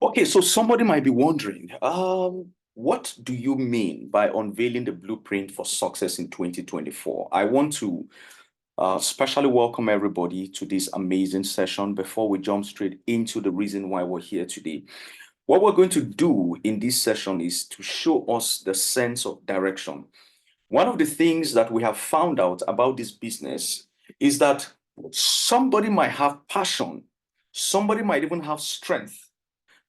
Okay, so somebody might be wondering, what do you mean by unveiling the blueprint for success in 2024? I want to specially welcome everybody to this amazing session before we jump straight into the reason why we're here today. What we're going to do in this session is to show us the sense of direction. One of the things that we have found out about this business is that somebody might have passion, somebody might even have strength.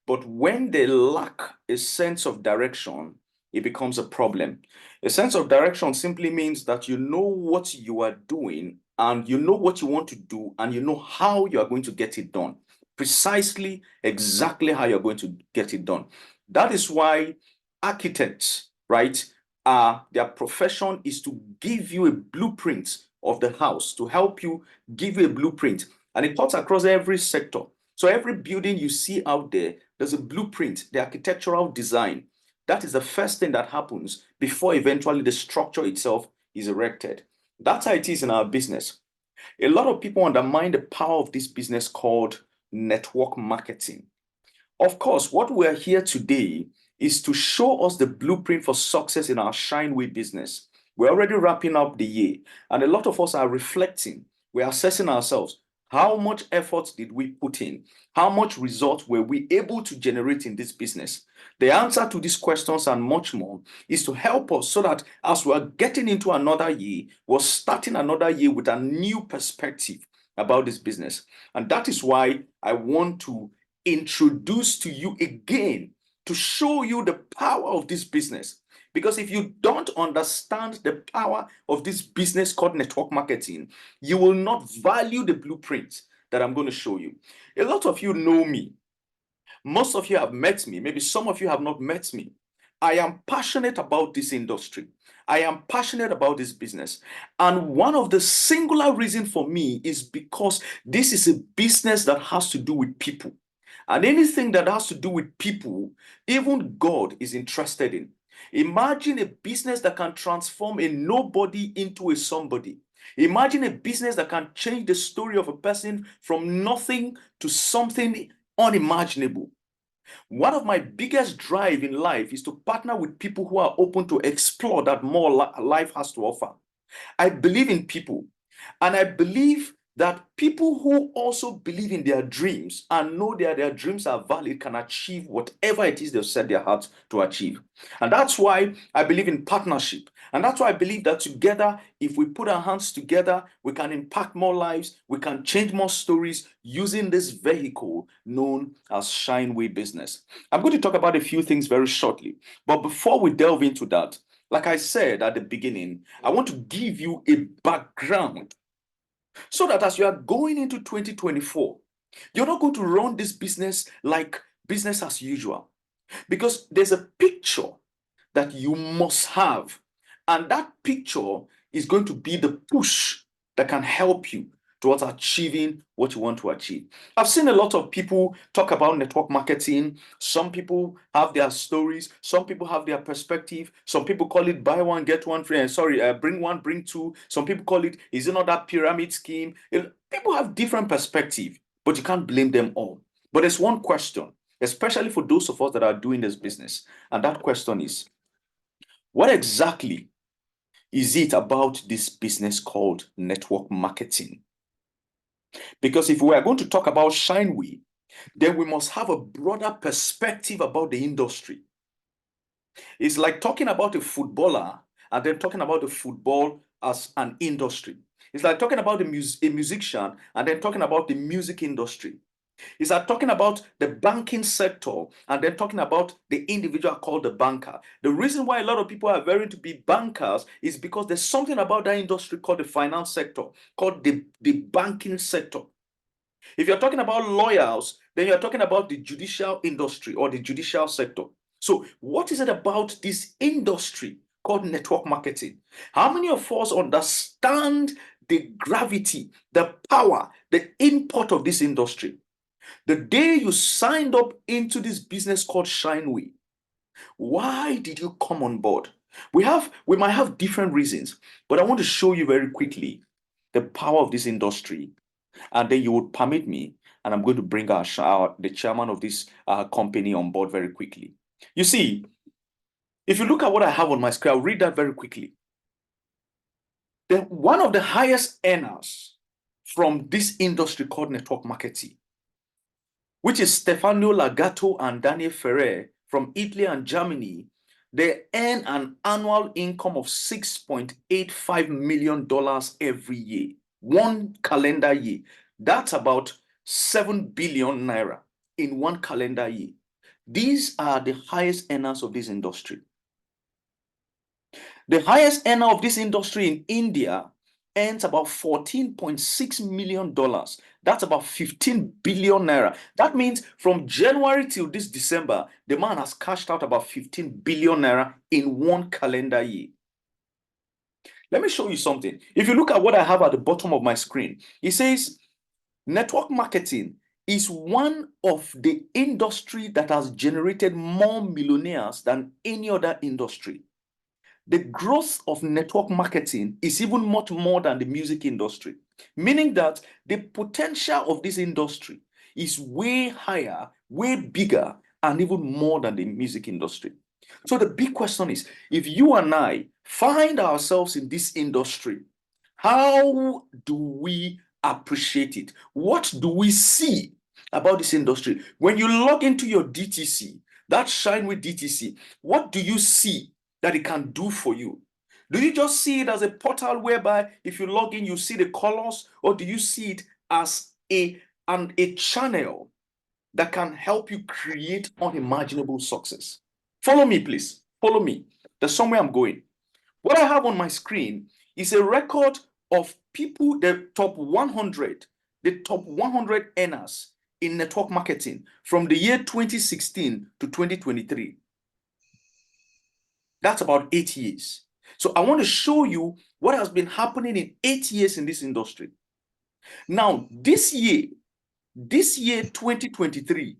But when they lack a sense of direction, it becomes a problem. A sense of direction simply means that you know what you are doing and you know what you want to do and you know how you are going to get it done. Precisely, exactly how you're going to get it done. That is why architects, right, their profession is to give you a blueprint of the house, to help you give you a blueprint. And it cuts across every sector. So every building you see out there, there's a blueprint, the architectural design. That is the first thing that happens before eventually the structure itself is erected. That's how it is in our business. A lot of people undermine the power of this business called network marketing. Of course, what we're here today is to show us the blueprint for success in our Shineway business. We're already wrapping up the year, and a lot of us are reflecting. We're assessing ourselves. How much effort did we put in? How much results were we able to generate in this business? The answer to these questions and much more is to help us so that as we're getting into another year, we're starting another year with a new perspective about this business. And that is why I want to introduce to you again to show you the power of this business. Because if you don't understand the power of this business called network marketing, you will not value the blueprint that I'm going to show you. A lot of you know me. Most of you have met me. Maybe some of you have not met me. I am passionate about this industry. I am passionate about this business. And one of the singular reasons for me is because this is a business that has to do with people. And anything that has to do with people, even God is interested in. Imagine a business that can transform a nobody into a somebody. Imagine a business that can change the story of a person from nothing to something unimaginable. One of my biggest drive in life is to partner with people who are open to explore that more life has to offer. I believe in people. And I believe that people who also believe in their dreams and know that their dreams are valid can achieve whatever it is they've set their hearts to achieve. And that's why I believe in partnership. And that's why I believe that together, if we put our hands together, we can impact more lives, we can change more stories using this vehicle known as Shineway Business. I'm going to talk about a few things very shortly. But before we delve into that, like I said at the beginning, I want to give you a background so that as you are going into 2024, you're not going to run this business like business as usual because there's a picture that you must have. And that picture is going to be the push that can help you towards achieving what you want to achieve. I've seen a lot of people talk about network marketing. Some people have their stories, some people have their perspective. Some people call it buy one, get one free. Bring one, bring two. Some people call it, is it not that pyramid scheme? People have different perspective, but you can't blame them all. But there's one question, especially for those of us that are doing this business. And that question is, what exactly is it about this business called network marketing? Because if we are going to talk about Shineway, then we must have a broader perspective about the industry. It's like talking about a footballer and then talking about the football as an industry. It's like talking about a musician and then talking about the music industry. Is that talking about the banking sector and then talking about the individual called the banker. The reason why a lot of people are very to be bankers is because there's something about that industry called the finance sector, called the banking sector. If you're talking about lawyers, then you're talking about the judicial industry or the judicial sector. So, what is it about this industry called network marketing? How many of us understand the gravity, the power, the import of this industry? The day you signed up into this business called Shineway, why did you come on board? We might have different reasons, but I want to show you very quickly the power of this industry And then you would permit me, and I'm going to bring the chairman of this company on board very quickly. You see, if you look at what I have on my screen, I'll read that very quickly. One of the highest earners from this industry called network marketing, which is Stefano Lagato and Daniel Ferrer from Italy and Germany, they earn an annual income of $6.85 million every year, one calendar year. That's about 7 billion naira in one calendar year. These are the highest earners of this industry. The highest earner of this industry in India earns about $14.6 million. That's about 15 billion naira. That means from January till this December, the man has cashed out about 15 billion naira in one calendar year. Let me show you something. If you look at what I have at the bottom of my screen, it says network marketing is one of the industry that has generated more millionaires than any other industry. The growth of network marketing is even much more than the music industry, meaning that the potential of this industry is way higher, way bigger, and even more than the music industry. So the big question is, if you and I find ourselves in this industry, how do we appreciate it? What do we see about this industry? When you log into your DTC, that Shineway DTC, what do you see that it can do for you? Do you just see it as a portal whereby if you log in, you see the colors, or do you see it as a channel that can help you create unimaginable success? Follow me, please. Follow me. There's somewhere I'm going. What I have on my screen is a record of people, the top 100 earners in network marketing from the year 2016 to 2023. That's about 8 years. So I want to show you what has been happening in 8 years in this industry. Now, this year 2023,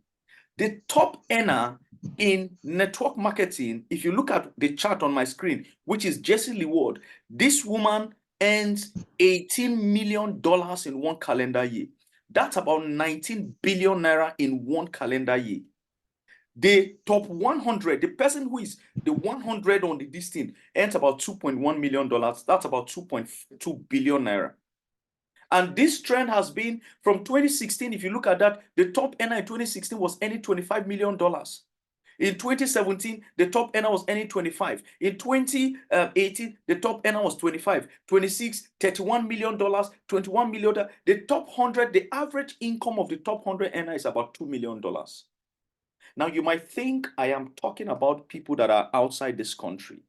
the top earner in network marketing, if you look at the chart on my screen, which is Jessie Leward, this woman earns $18 million in one calendar year. That's about 19 billion naira in one calendar year. The top 100, the person who is the 100 on this thing earns about $2.1 million. That's about 2.2 billion naira. And this trend has been from 2016. If you look at that, the top earner in 2016 was earning $25 million. In 2017, the top earner was earning 25. In 2018, the top earner was 25. 26, $31 million, $21 million. The top 100, the average income of the top 100 earner is about $2 million. Now, you might think I am talking about people that are outside this country.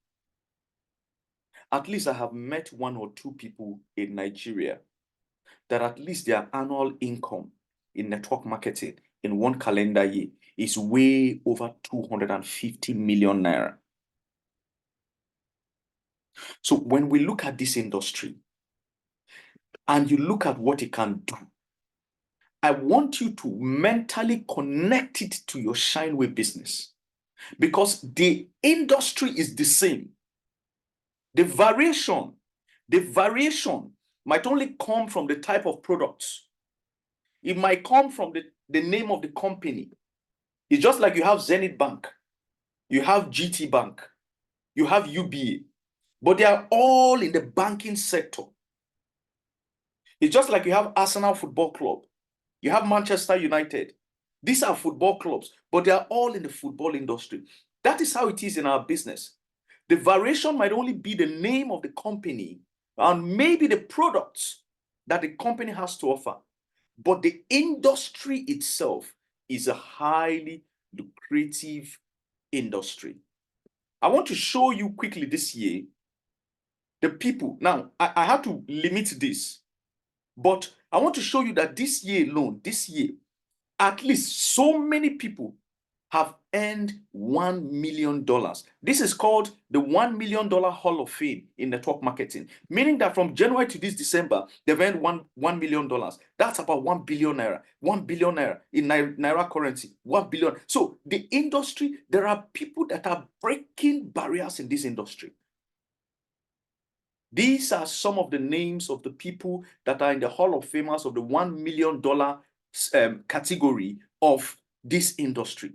At least I have met one or two people in Nigeria that at least their annual income in network marketing in one calendar year is way over 250 million naira. So when we look at this industry and you look at what it can do, I want you to mentally connect it to your Shineway business, because the industry is the same. The variation might only come from the type of products. It might come from the name of the company. It's just like you have Zenith Bank, you have GT Bank, you have UBA, but they are all in the banking sector. It's just like you have Arsenal Football Club, you have Manchester United. These are football clubs, but they are all in the football industry. That is how it is in our business. The variation might only be the name of the company and maybe the products that the company has to offer. But the industry itself is a highly lucrative industry. I want to show you quickly this year the people. Now, I have to limit this, but I want to show you that this year alone, at least so many people have earned $1 million. This is called the $1 million Hall of Fame in network marketing, meaning that from January to this December, they've earned $1 million. That's about 1 billion naira. 1 billion naira in naira currency. 1 billion. So the industry, there are people that are breaking barriers in this industry. These are some of the names of the people that are in the Hall of Famers of the $1 million category of this industry.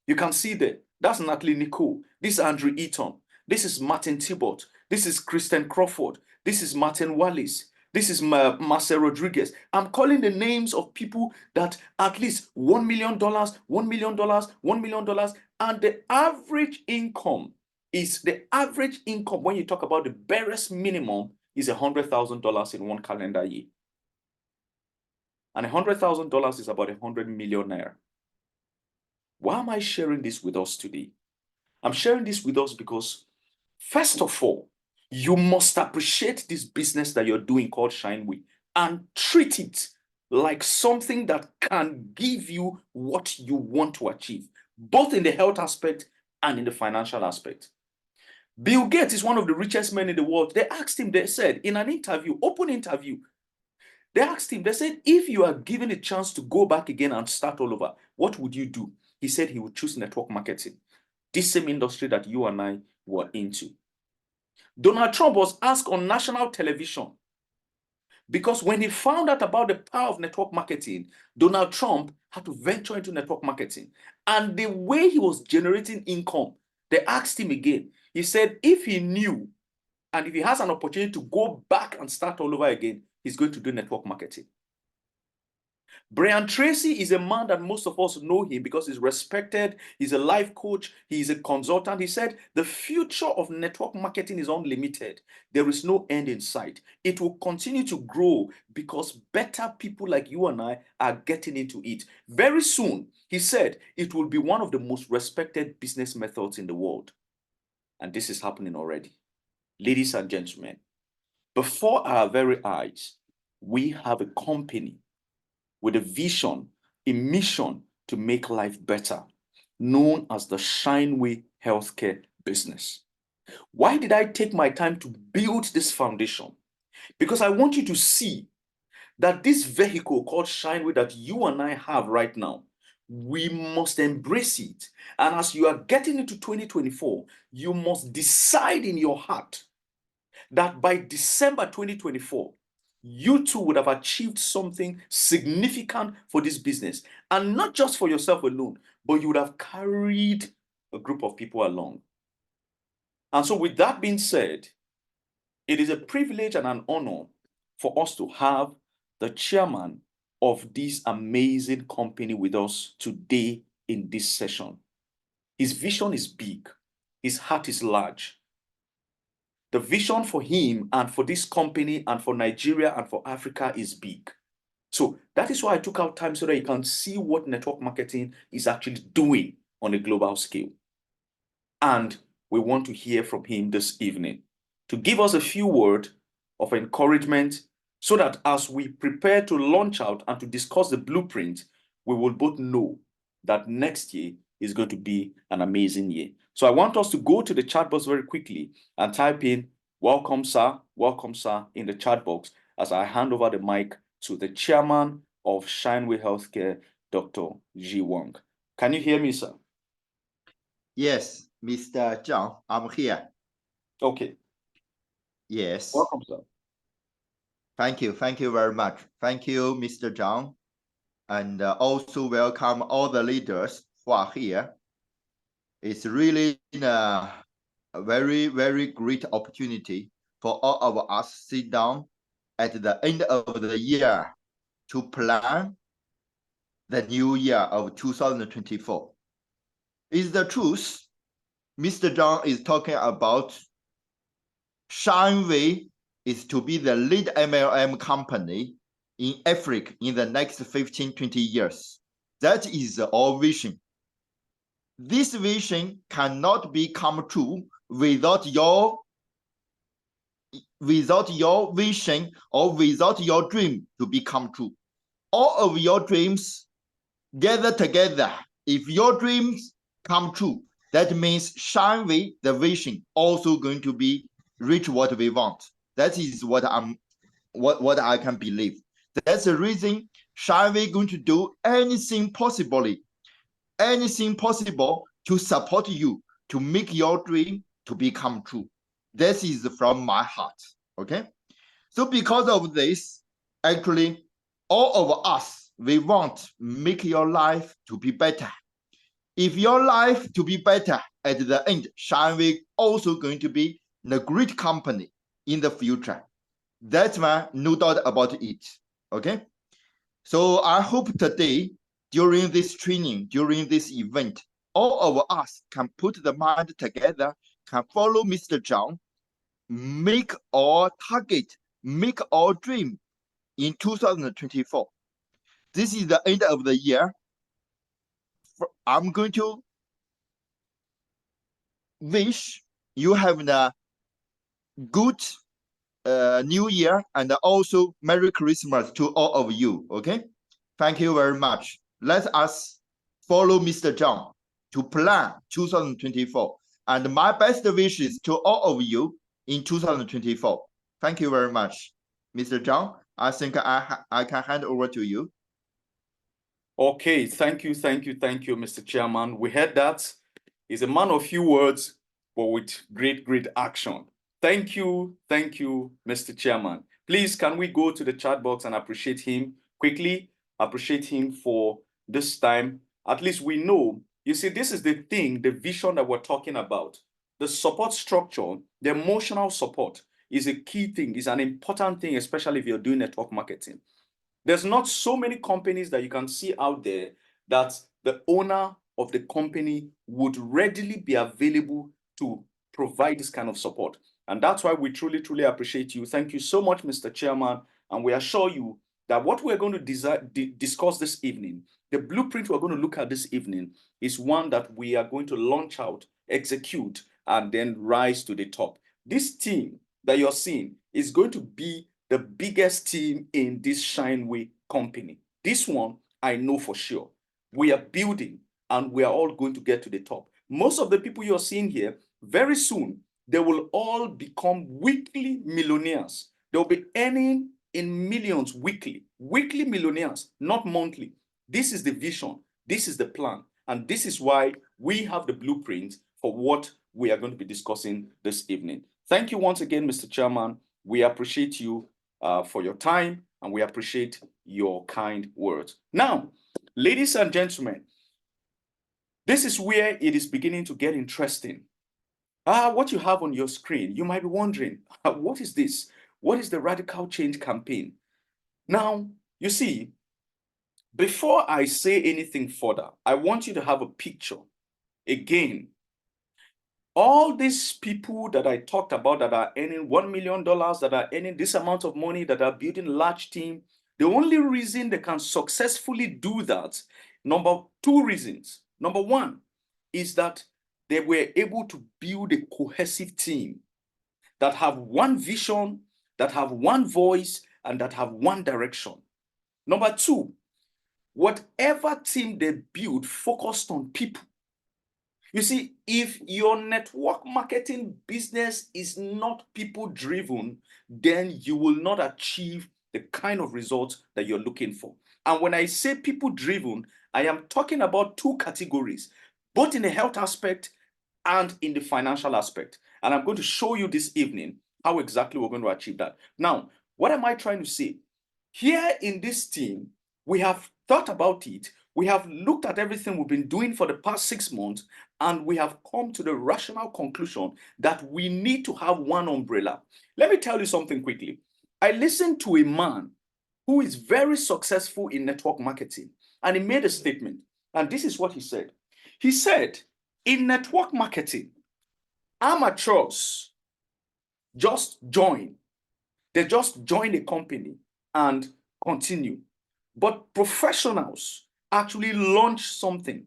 You can see there. That's Natalie Nicole. This is Andrew Eaton. This is Martin Thibault. This is Kristen Crawford. This is Martin Wallace. This is Marcel Rodriguez. I'm calling the names of people that at least $1 million, $1 million, $1 million, and the average income is the average income when you talk about the barest minimum is $100,000 in one calendar year. And $100,000 is about 100 million naira. Why am I sharing this with us today? I'm sharing this with us because, first of all, you must appreciate this business that you're doing called Shineway and treat it like something that can give you what you want to achieve, both in the health aspect and in the financial aspect. Bill Gates is one of the richest men in the world. They asked him, they said, in an interview, open interview, they asked him, they said, if you are given a chance to go back again and start all over, what would you do? He said he would choose network marketing, this same industry that you and I were into. Donald Trump was asked on national television because when he found out about the power of network marketing, Donald Trump had to venture into network marketing. And the way he was generating income, they asked him again. He said if he knew and if he has an opportunity to go back and start all over again, he's going to do network marketing. Brian Tracy is a man that most of us know him because he's respected. He's a life coach. He's a consultant. He said, the future of network marketing is unlimited. There is no end in sight. It will continue to grow because better people like you and I are getting into it. Very soon, he said, it will be one of the most respected business methods in the world. And this is happening already. Ladies and gentlemen, before our very eyes, we have a company with a vision, a mission to make life better, known as the Shineway Healthcare business. Why did I take my time to build this foundation? Because I want you to see that this vehicle called Shineway that you and I have right now, we must embrace it. And as you are getting into 2024, you must decide in your heart that by December 2024, you too would have achieved something significant for this business. And not just for yourself alone, but you would have carried a group of people along. And so with that being said, it is a privilege and an honor for us to have the chairman of this amazing company with us today in this session. His vision is big. His heart is large. The vision for him and for this company and for Nigeria and for Africa is big. So that is why I took out time so that you can see what network marketing is actually doing on a global scale. And we want to hear from him this evening to give us a few words of encouragement so that as we prepare to launch out and to discuss the blueprint, we will both know that next year is going to be an amazing year. So I want us to go to the chat box very quickly and type in welcome sir, in the chat box as I hand over the mic to the chairman of Shineway Healthcare, Dr. Ji Wang. Can you hear me, sir? Yes, Mr. Zhang, I'm here. Okay. Yes. Welcome, sir. Thank you very much. Thank you, Mr. Zhang, and also welcome all the leaders who are here. It's really a very, very great opportunity for all of us to sit down at the end of the year to plan the new year of 2024. Is the truth, Mr. Zhang is talking about Shineway is to be the lead MLM company in Africa in the next 15-20 years. That is our vision. This vision cannot become true without your vision or without your dream to become true. All of your dreams gather together. If your dreams come true, that means Shineway, the vision, also going to be reach what we want. That is what I can believe. That's the reason Shineway going to do anything possible to support you to make your dream to become true. This is from my heart. Okay. So because of this, actually, all of us, we want make your life to be better. If your life to be better at the end, Shineway also going to be a great company in the future. That's why no doubt about it. Okay. So I hope today, during this training, during this event, all of us can put the mind together, can follow Mr. Zhang, make our target, make our dream in 2024. This is the end of the year. I'm going to wish you have a good New Year and also Merry Christmas to all of you. Okay, thank you very much. Let us follow Mr. Zhang to plan 2024, and my best wishes to all of you in 2024. Thank you very much, Mr. Zhang. I think I can hand over to you. Okay, thank you, Mr. Chairman. We heard that. He's a man of few words, but with great action. Thank you, Mr. Chairman. Please, can we go to the chat box and appreciate him quickly? Appreciate him for this time. At least we know, you see, this is the thing, the vision that we're talking about. The support structure, the emotional support is a key thing, is an important thing, especially if you're doing network marketing. There's not so many companies that you can see out there that the owner of the company would readily be available to provide this kind of support. And that's why we truly appreciate you. Thank you so much, Mr. Chairman. And we assure you that what we're going to discuss this evening, the blueprint we're going to look at this evening, is one that we are going to launch out, execute, and then rise to the top. This team that you're seeing is going to be the biggest team in this Shineway company. This one, I know for sure. We are building and we are all going to get to the top. Most of the people you're seeing here, very soon, they will all become weekly millionaires. They'll be earning in millions weekly millionaires, not monthly. This is the vision. This is the plan. And this is why we have the blueprint for what we are going to be discussing this evening. Thank you once again, Mr. Chairman. We appreciate you for your time, and we appreciate your kind words. Now, ladies and gentlemen, this is where it is beginning to get interesting. What you have on your screen, you might be wondering, what is this? What is the Radical Change campaign? Now, you see, before I say anything further, I want you to have a picture. Again, all these people that I talked about that are earning $1 million, that are earning this amount of money, that are building a large team, the only reason they can successfully do that, two reasons. Number one is that they were able to build a cohesive team that have one vision, that have one voice, and that have one direction. Number two, whatever team they build focused on people. You see, if your network marketing business is not people driven, then you will not achieve the kind of results that you're looking for. And when I say people driven, I am talking about two categories, both in the health aspect and in the financial aspect. And I'm going to show you this evening how exactly we're going to achieve that. Now, what am I trying to say? Here in this team, we have thought about it. We have looked at everything we've been doing for the past 6 months, and we have come to the rational conclusion that we need to have one umbrella. Let me tell you something quickly. I listened to a man who is very successful in network marketing, and he made a statement, and this is what he said. He said, in network marketing, amateurs just join. They just join a company and continue. But professionals actually launch something.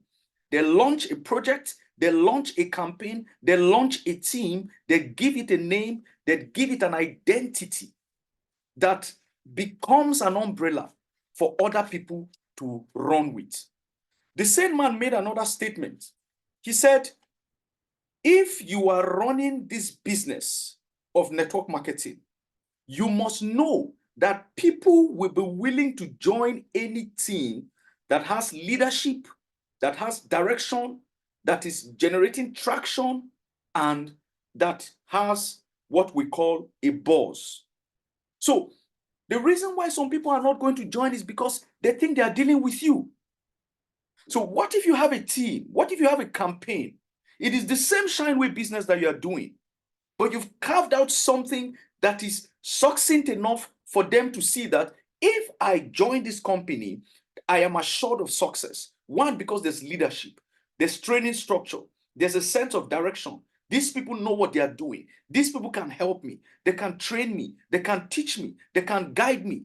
They launch a project, they launch a campaign, they launch a team, they give it a name, they give it an identity that becomes an umbrella for other people to run with. The same man made another statement. He said, if you are running this business of network marketing, you must know that people will be willing to join any team that has leadership, that has direction, that is generating traction, and that has what we call a boss. So the reason why some people are not going to join is because they think they are dealing with you. So what if you have a team? What if you have a campaign? It is the same Shineway business that you are doing, but you've carved out something that is succinct enough for them to see that if I join this company, I am assured of success. One, because there's leadership, there's training structure, there's a sense of direction. These people know what they are doing. These people can help me. They can train me. They can teach me. They can guide me.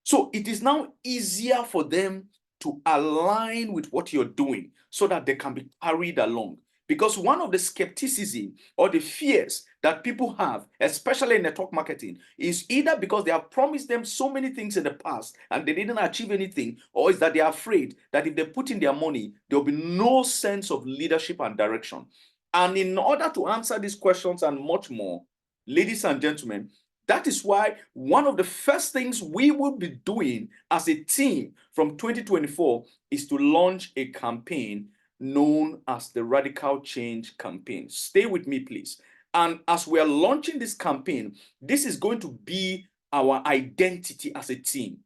So it is now easier for them to align with what you're doing so that they can be carried along. Because one of the skepticism or the fears that people have, especially in network marketing, is either because they have promised them so many things in the past and they didn't achieve anything, or is that they are afraid that if they put in their money, there will be no sense of leadership and direction. And in order to answer these questions and much more, ladies and gentlemen, that is why one of the first things we will be doing as a team from 2024 is to launch a campaign known as the Radical Change Campaign. Stay with me, please. And as we are launching this campaign, this is going to be our identity as a team,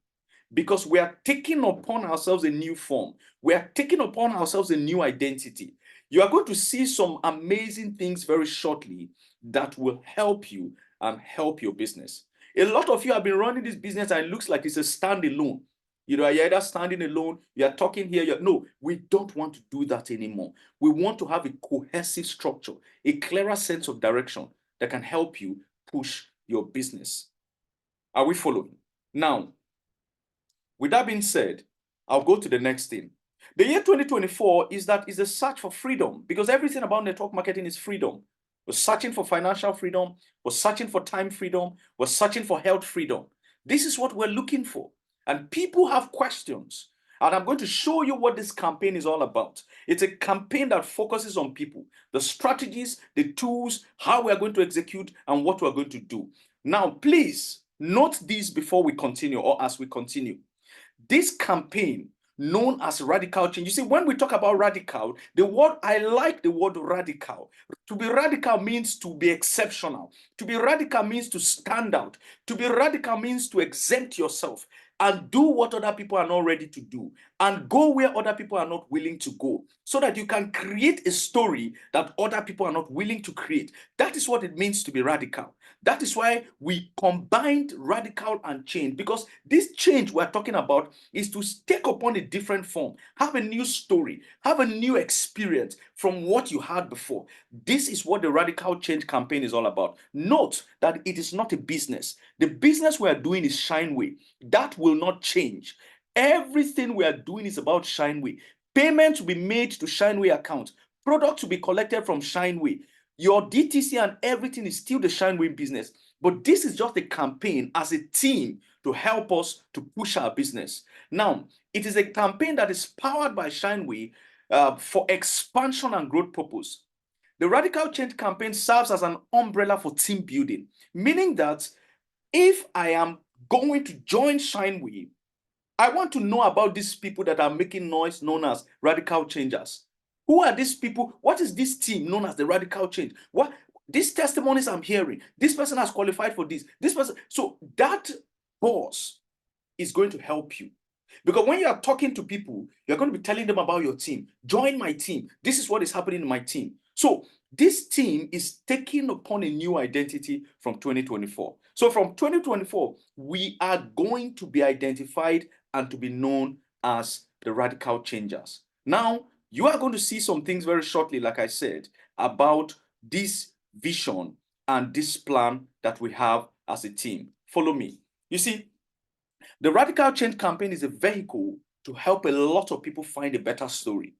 because we are taking upon ourselves a new form. We are taking upon ourselves a new identity. You are going to see some amazing things very shortly that will help you and help your business. A lot of you have been running this business and it looks like it's a standalone. You know, you're either standing alone, you're talking here. No, we don't want to do that anymore. We want to have a cohesive structure, a clearer sense of direction that can help you push your business. Are we following? Now, with that being said, I'll go to the next thing. The year 2024 is a search for freedom, because everything about network marketing is freedom. We're searching for financial freedom. We're searching for time freedom. We're searching for health freedom. This is what we're looking for. And people have questions. And I'm going to show you what this campaign is all about. It's a campaign that focuses on people, the strategies, the tools, how we are going to execute, and what we're going to do. Now, please note this before we continue, or as we continue. This campaign, known as radical change. You see, when we talk about radical, I like the word radical. To be radical means to be exceptional. To be radical means to stand out. To be radical means to exempt yourself and do what other people are not ready to do, and go where other people are not willing to go, so that you can create a story that other people are not willing to create. That is what it means to be radical. That is why we combined radical and change, because this change we're talking about is to take upon a different form, have a new story, have a new experience from what you had before. This is what the Radical Change campaign is all about. Note that it is not a business. The business we are doing is Shineway. That will not change. Everything we are doing is about Shineway. Payment will be made to Shineway account. Product will be collected from Shineway. Your DTC and everything is still the Shineway business. But this is just a campaign as a team to help us to push our business. Now, it is a campaign that is powered by Shineway for expansion and growth purpose. The Radical Change campaign serves as an umbrella for team building, meaning that if I am going to join Shineway, I want to know about these people that are making noise, known as radical changers. Who are these people? What is this team known as the Radical Change? What these testimonies I'm hearing? This person has qualified for this. This person. So that boss is going to help you. Because when you are talking to people, you're going to be telling them about your team. Join my team. This is what is happening in my team. So this team is taking upon a new identity from 2024. So from 2024, we are going to be identified and to be known as the Radical Changers. Now, you are going to see some things very shortly, like I said, about this vision and this plan that we have as a team. Follow me. You see, the Radical Change campaign is a vehicle to help a lot of people find a better story.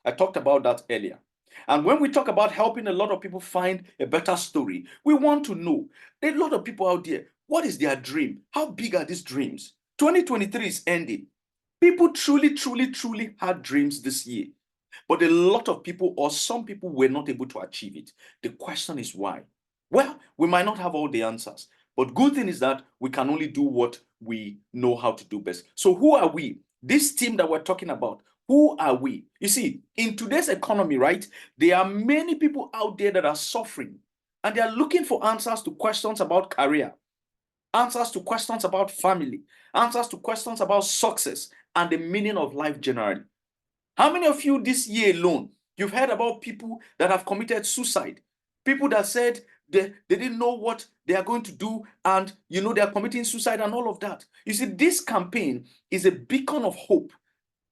I talked about that earlier. And when we talk about helping a lot of people find a better story, we want to know, there are a lot of people out there, what is their dream? How big are these dreams? 2023 is ending. People truly had dreams this year. But a lot of people, or some people, were not able to achieve it. The question is why? Well, we might not have all the answers. But good thing is that we can only do what we know how to do best. So who are we? This team that we're talking about, who are we? You see, in today's economy, right, there are many people out there that are suffering. and they are looking for answers to questions about career, answers to questions about family, answers to questions about success and the meaning of life generally. How many of you this year alone, you've heard about people that have committed suicide? People that said they didn't know what they are going to do, and they are committing suicide and all of that. You see, this campaign is a beacon of hope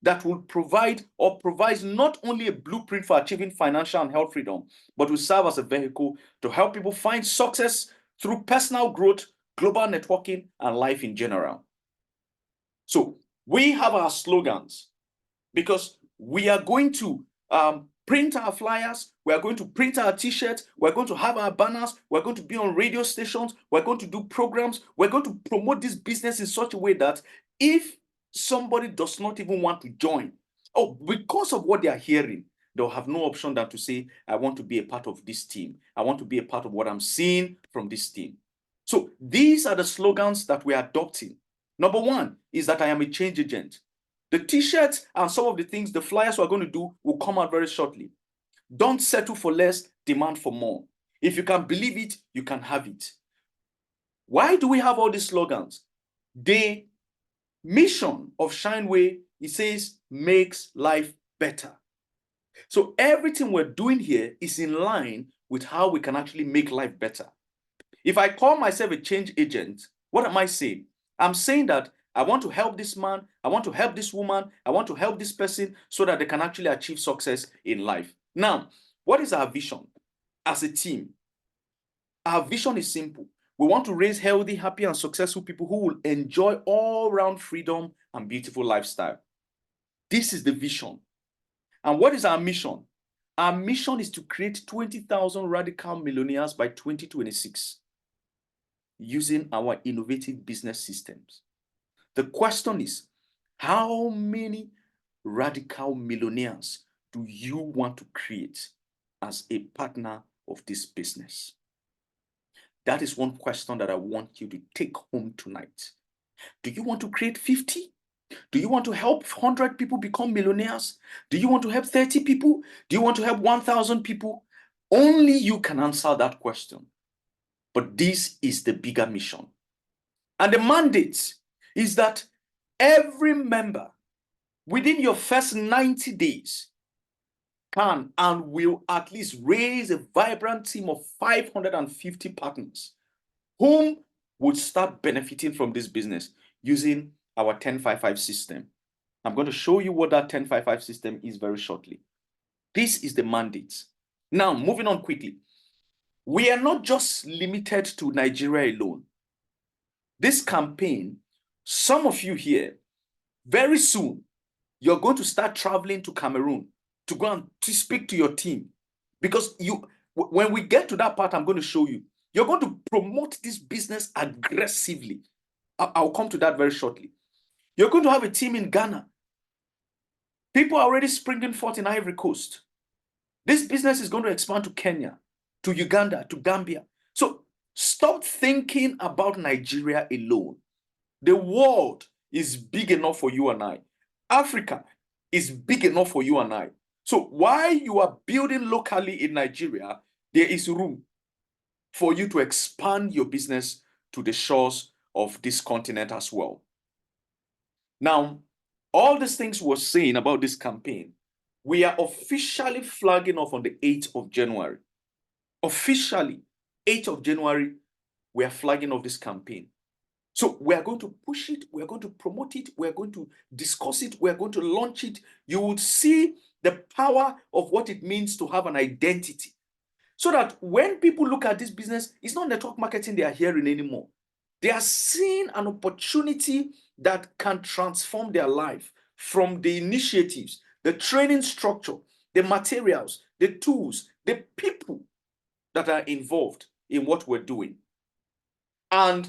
that will provide or provides not only a blueprint for achieving financial and health freedom, but will serve as a vehicle to help people find success through personal growth, global networking, and life in general. So we have our slogans because we are going to print our flyers, we are going to print our t-shirts, we're going to have our banners, we're going to be on radio stations, we're going to do programs, we're going to promote this business in such a way that if somebody does not even want to join, because of what they are hearing, they'll have no option than to say, I want to be a part of this team. I want to be a part of what I'm seeing from this team. So these are the slogans that we're adopting. Number one is that I am a change agent. The t-shirts and some of the things, the flyers we're going to do will come out very shortly. Don't settle for less, demand for more. If you can believe it, you can have it. Why do we have all these slogans? The mission of Shineway, it says, makes life better. So everything we're doing here is in line with how we can actually make life better. If I call myself a change agent, what am I saying? I'm saying that I want to help this man, I want to help this woman, I want to help this person so that they can actually achieve success in life. Now, what is our vision as a team? Our vision is simple. We want to raise healthy, happy, and successful people who will enjoy all-round freedom and beautiful lifestyle. This is the vision. And what is our mission? Our mission is to create 20,000 radical millionaires by 2026 using our innovative business systems. The question is, how many radical millionaires do you want to create as a partner of this business? That is one question that I want you to take home tonight. Do you want to create 50? Do you want to help 100 people become millionaires? Do you want to help 30 people? Do you want to help 1,000 people? Only you can answer that question. But this is the bigger mission. And the mandate is that every member within your first 90 days can and will at least raise a vibrant team of 550 partners whom would start benefiting from this business using our 10-5-5 system. I'm going to show you what that 10-5-5 system is very shortly. This is the mandate. Now, moving on quickly. We are not just limited to Nigeria alone. This campaign, some of you here, very soon, you're going to start traveling to Cameroon to go and to speak to your team. Because when we get to that part, I'm going to show you. You're going to promote this business aggressively. I'll come to that very shortly. You're going to have a team in Ghana. People are already springing forth in Ivory Coast. This business is going to expand to Kenya, to Uganda, to Gambia. So stop thinking about Nigeria alone. The world is big enough for you and I. Africa is big enough for you and I. So while you are building locally in Nigeria, there is room for you to expand your business to the shores of this continent as well. Now, all these things we're saying about this campaign, we are officially flagging off on the 8th of January. Officially, 8th of January, we are flagging off this campaign. So we are going to push it, we are going to promote it, we are going to discuss it, we are going to launch it. You would see the power of what it means to have an identity. So that when people look at this business, it's not network marketing they are hearing anymore. They are seeing an opportunity that can transform their life from the initiatives, the training structure, the materials, the tools, the people that are involved in what we're doing. And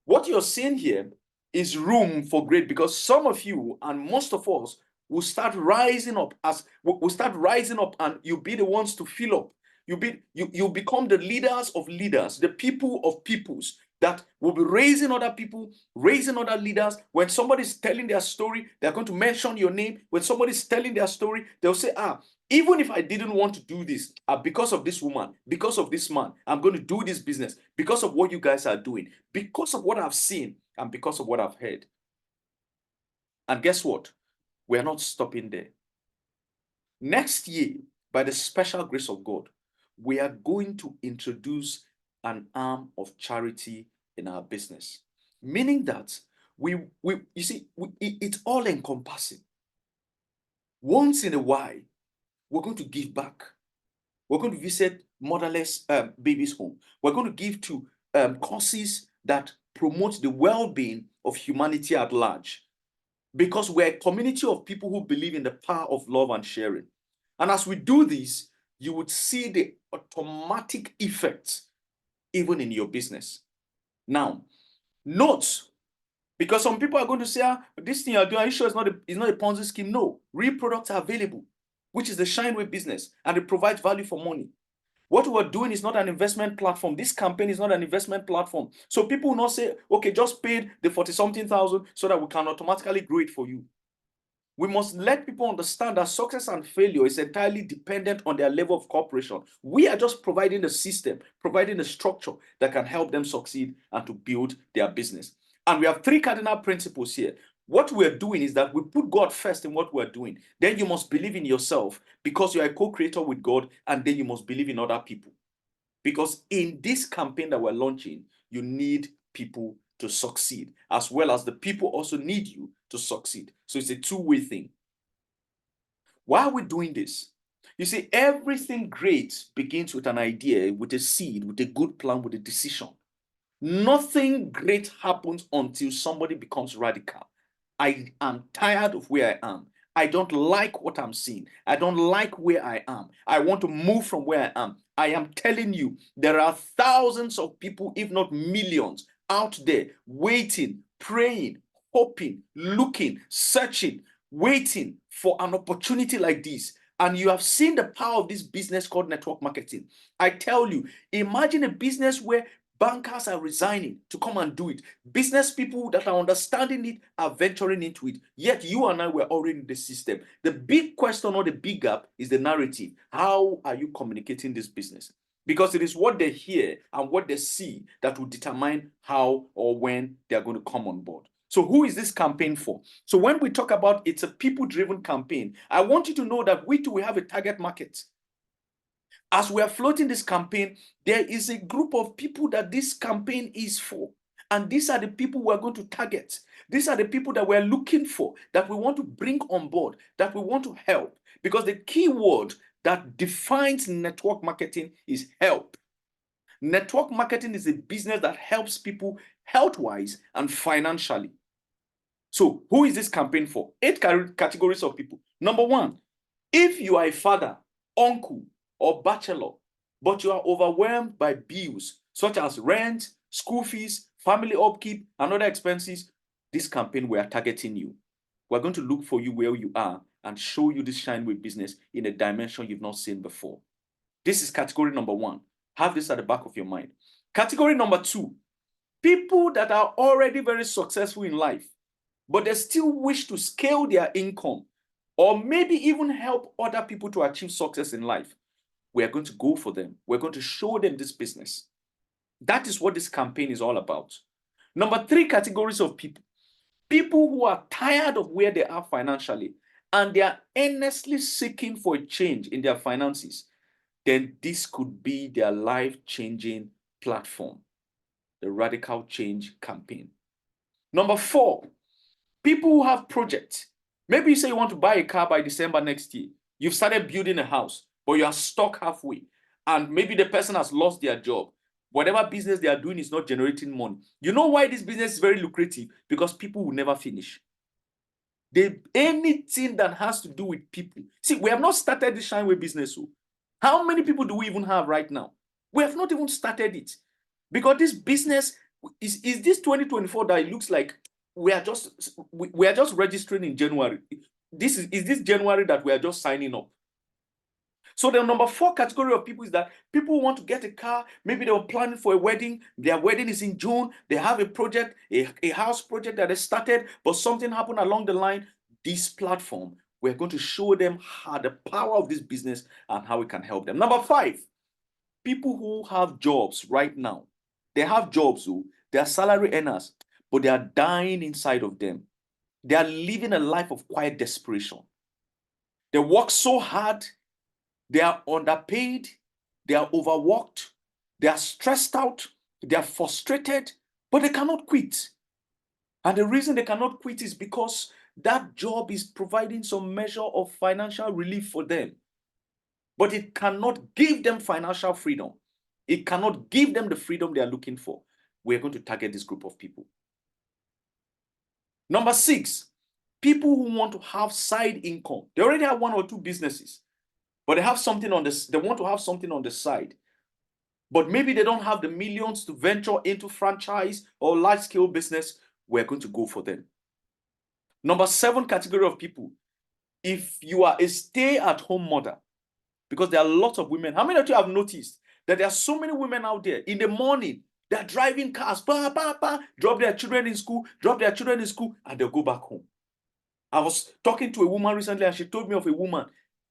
what you're seeing here is room for great, because some of you and most of us will start rising up and you'll be the ones to fill up. You'll become the leaders of leaders, the people of peoples, that will be raising other people, raising other leaders. When somebody's telling their story, they're going to mention your name. When somebody's telling their story, they'll say, even if I didn't want to do this, because of this woman, because of this man, I'm going to do this business because of what you guys are doing, because of what I've seen, and because of what I've heard. And guess what? We're not stopping there. Next year, by the special grace of God, we are going to introduce an arm of charity in our business, meaning that it's all encompassing. Once in a while, we're going to give back. We're going to visit motherless babies' home. We're going to give to causes that promote the well-being of humanity at large, because we're a community of people who believe in the power of love and sharing. And as we do this, you would see the automatic effects even in your business. Now, note, because some people are going to say, this thing you're doing, are you sure it's not a Ponzi scheme? No, real products are available, which is the Shineway business, and it provides value for money. What we're doing is not an investment platform. This campaign is not an investment platform. So people will not say, okay, just paid the 40-something thousand so that we can automatically grow it for you. We must let people understand that success and failure is entirely dependent on their level of cooperation. We are just providing the system, providing the structure that can help them succeed and to build their business. And we have 3 cardinal principles here. What we're doing is that we put God first in what we're doing. Then you must believe in yourself because you're a co-creator with God, and then you must believe in other people. Because in this campaign that we're launching, you need people to succeed, as well as the people also need you to succeed. So it's a two-way thing. Why are we doing this? You see, everything great begins with an idea, with a seed, with a good plan, with a decision. Nothing great happens until somebody becomes radical. I am tired of where I am. I don't like what I'm seeing. I don't like where I am. I want to move from where I am. I am telling you, there are thousands of people, if not millions, out there waiting, praying, hoping, looking, searching, waiting for an opportunity like this. And you have seen the power of this business called network marketing. I tell you, imagine a business where bankers are resigning to come and do it. Business people that are understanding it are venturing into it. Yet you and I were already in the system. The big question or the big gap is the narrative. How are you communicating this business? Because it is what they hear and what they see that will determine how or when they are going to come on board. So who is this campaign for? So when we talk about it's a people-driven campaign, I want you to know that we have a target market. As we are floating this campaign, there is a group of people that this campaign is for. And these are the people we are going to target. These are the people that we're looking for, that we want to bring on board, that we want to help. Because the key word that defines network marketing is help. Network marketing is a business that helps people health-wise and financially. So who is this campaign for? 8 categories of people. Number 1, if you are a father, uncle, or bachelor, but you are overwhelmed by bills such as rent, school fees, family upkeep, and other expenses, this campaign, we are targeting you. We're going to look for you where you are and show you this Shineway business in a dimension you've not seen before. This is category number 1. Have this at the back of your mind. Category number 2, people that are already very successful in life, but they still wish to scale their income or maybe even help other people to achieve success in life. We are going to go for them. We're going to show them this business. That is what this campaign is all about. Number 3 categories of people. People who are tired of where they are financially and they are earnestly seeking for a change in their finances. Then this could be their life-changing platform, the Radical Change campaign. Number 4, people who have projects. Maybe you say you want to buy a car by December next year. You've started building a house, but you are stuck halfway. And maybe the person has lost their job. Whatever business they are doing is not generating money. You know why this business is very lucrative? Because people will never finish. Anything that has to do with people. See, we have not started the Shineway business. So how many people do we even have right now? We have not even started it. Because this business, is this 2024 that it looks like we are just registering in January. Is this January that we are just signing up? So the number 4 category of people is that people who want to get a car. Maybe they were planning for a wedding. Their wedding is in June. They have a project, a house project that they started, but something happened along the line. This platform, we're going to show them how the power of this business and how we can help them. Number 5, people who have jobs right now. They have jobs, they are salary earners, but they are dying inside of them. They are living a life of quiet desperation. They work so hard, they are underpaid, they are overworked, they are stressed out, they are frustrated, but they cannot quit. And the reason they cannot quit is because that job is providing some measure of financial relief for them. But it cannot give them financial freedom. It cannot give them the freedom they are looking for. We're going to target this group of people. Number 6, people who want to have side income. They already have 1 or 2 businesses, but they have something on this. They want to have something on the side, but maybe they don't have the millions to venture into franchise or large-scale business. We're going to go for them. Number 7 category of people. If you are a stay-at-home mother, because there are lots of women. How many of you have noticed that there are so many women out there in the morning? They're driving cars, drop their children in school, and they'll go back home. I was talking to a woman recently, and she told me of a woman.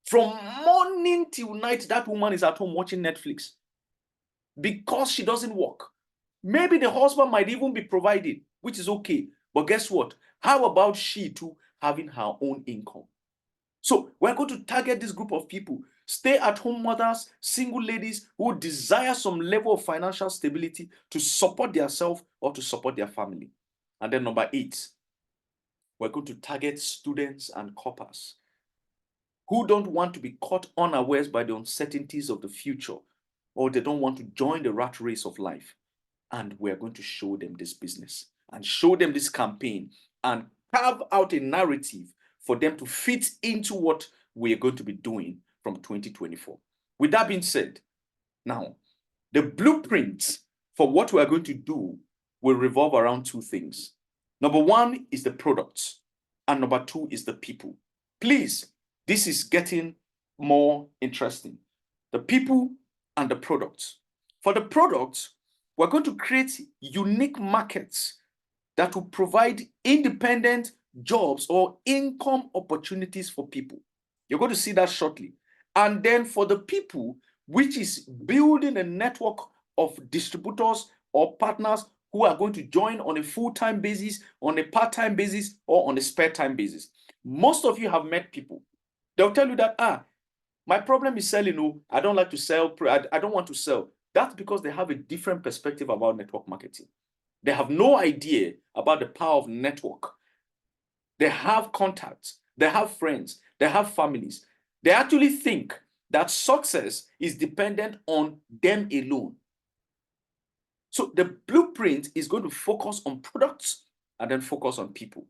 From morning till night, that woman is at home watching Netflix because she doesn't work. Maybe the husband might even be providing, which is okay. But guess what? How about she too having her own income? So we're going to target this group of people. Stay-at-home mothers, single ladies who desire some level of financial stability to support themselves or to support their family. And then number 8, we're going to target students and coppers who don't want to be caught unawares by the uncertainties of the future, or they don't want to join the rat race of life. And we're going to show them this business and show them this campaign and carve out a narrative for them to fit into what we are going to be doing from 2024. With that being said, now, the blueprint for what we are going to do will revolve around 2 things. Number 1 is the products, and number 2 is the people. Please, this is getting more interesting. The people and the products. For the products, we're going to create unique markets that will provide independent jobs or income opportunities for people. You're going to see that shortly. And then for the people, which is building a network of distributors or partners who are going to join on a full-time basis, on a part-time basis, or on a spare time basis. Most of you have met people. They'll tell you that, my problem is selling. Oh, I don't like to sell. I don't want to sell. That's because they have a different perspective about network marketing. They have no idea about the power of network. They have contacts, they have friends, they have families. They actually think that success is dependent on them alone. So the blueprint is going to focus on products and then focus on people.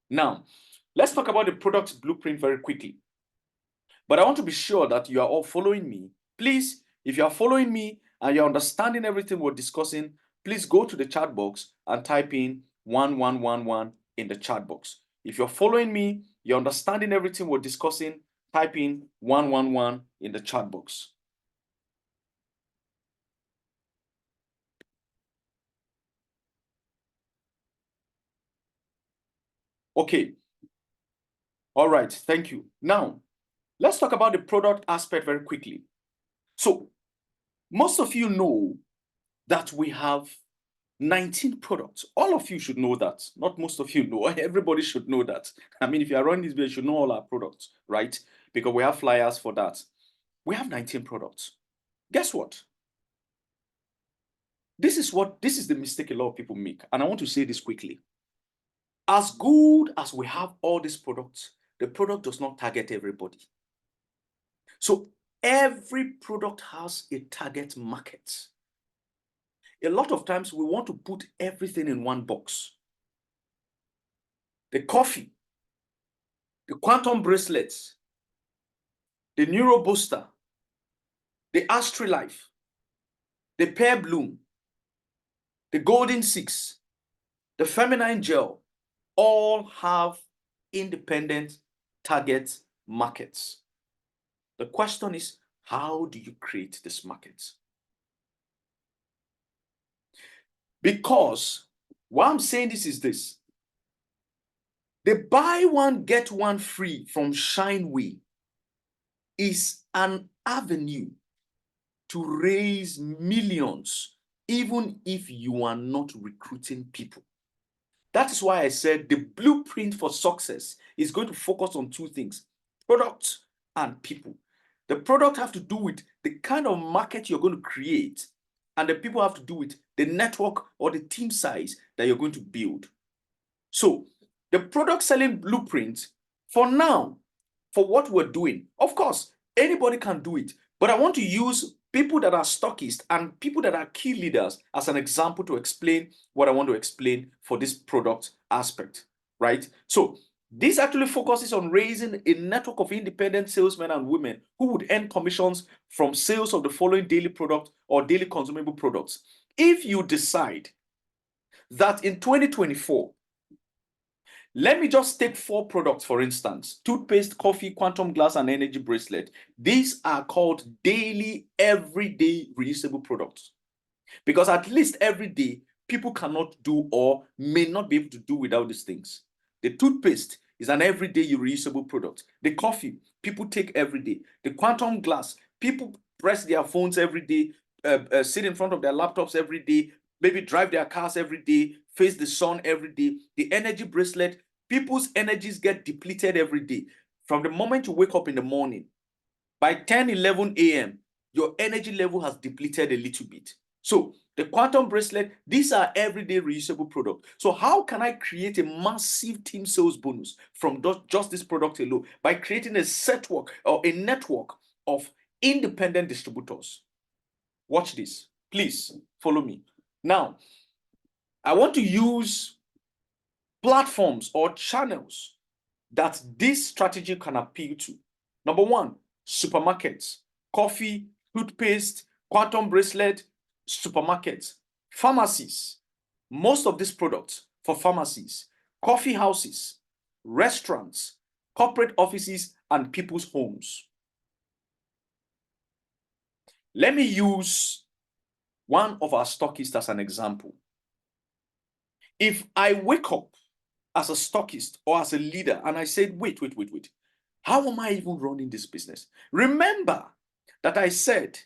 Now, let's talk about the product blueprint very quickly. But I want to be sure that you are all following me. Please, if you are following me and you're understanding everything we're discussing, please go to the chat box and type in 1111 in the chat box. If you're following me, you're understanding everything we're discussing, type in 111 in the chat box. Okay. All right. Thank you. Now, let's talk about the product aspect very quickly. So, most of you know that we have 19 products. All of you should know that. Not most of you know. Everybody should know that. I mean, if you are running this business, you should know all our products, right? Because we have flyers for that. We have 19 products. Guess what? This is the mistake a lot of people make. And I want to say this quickly. As good as we have all these products, the product does not target everybody. So every product has a target market. A lot of times we want to put everything in one box. The coffee, the quantum bracelets, the neuro booster, the Astri Life, the pear bloom, the golden 6, the feminine gel, all have independent target markets. The question is, How do you create this market? Because why I'm saying this is this. The buy one, get one free from Shineway is an avenue to raise millions, even if you are not recruiting people. That is why I said the blueprint for success is going to focus on two things: product and people. The product have to do with the kind of market you're going to create, and the people have to do with the network or the team size that you're going to build. So the product selling blueprint for now, for what we're doing, of course, anybody can do it. But I want to use people that are stockists and people that are key leaders as an example to explain what I want to explain for this product aspect, right? So this actually focuses on raising a network of independent salesmen and women who would earn commissions from sales of the following daily product or daily consumable products. If you decide that in 2024, let me just take 4 products, for instance: toothpaste, coffee, quantum glass, and energy bracelet. These are called daily, everyday reusable products. Because at least every day, people cannot do or may not be able to do without these things. The toothpaste is an everyday reusable product. The coffee, people take every day. The quantum glass, people press their phones every day, sit in front of their laptops every day, maybe drive their cars every day, face the sun every day. The energy bracelet, people's energies get depleted every day. From the moment you wake up in the morning, by 10, 11 a.m., your energy level has depleted a little bit. So the quantum bracelet, these are everyday reusable products. So how can I create a massive team sales bonus from just this product alone? By creating a network or a network of independent distributors. Watch this. Please follow me. Now, I want to use platforms or channels that this strategy can appeal to. Number one, supermarkets, coffee, toothpaste, quantum bracelet, supermarkets, pharmacies. Most of these products for pharmacies, coffee houses, restaurants, corporate offices, and people's homes. Let me use one of our stockists as an example. If I wake up as a stockist or as a leader and I said, wait, how am I even running this business? Remember that I said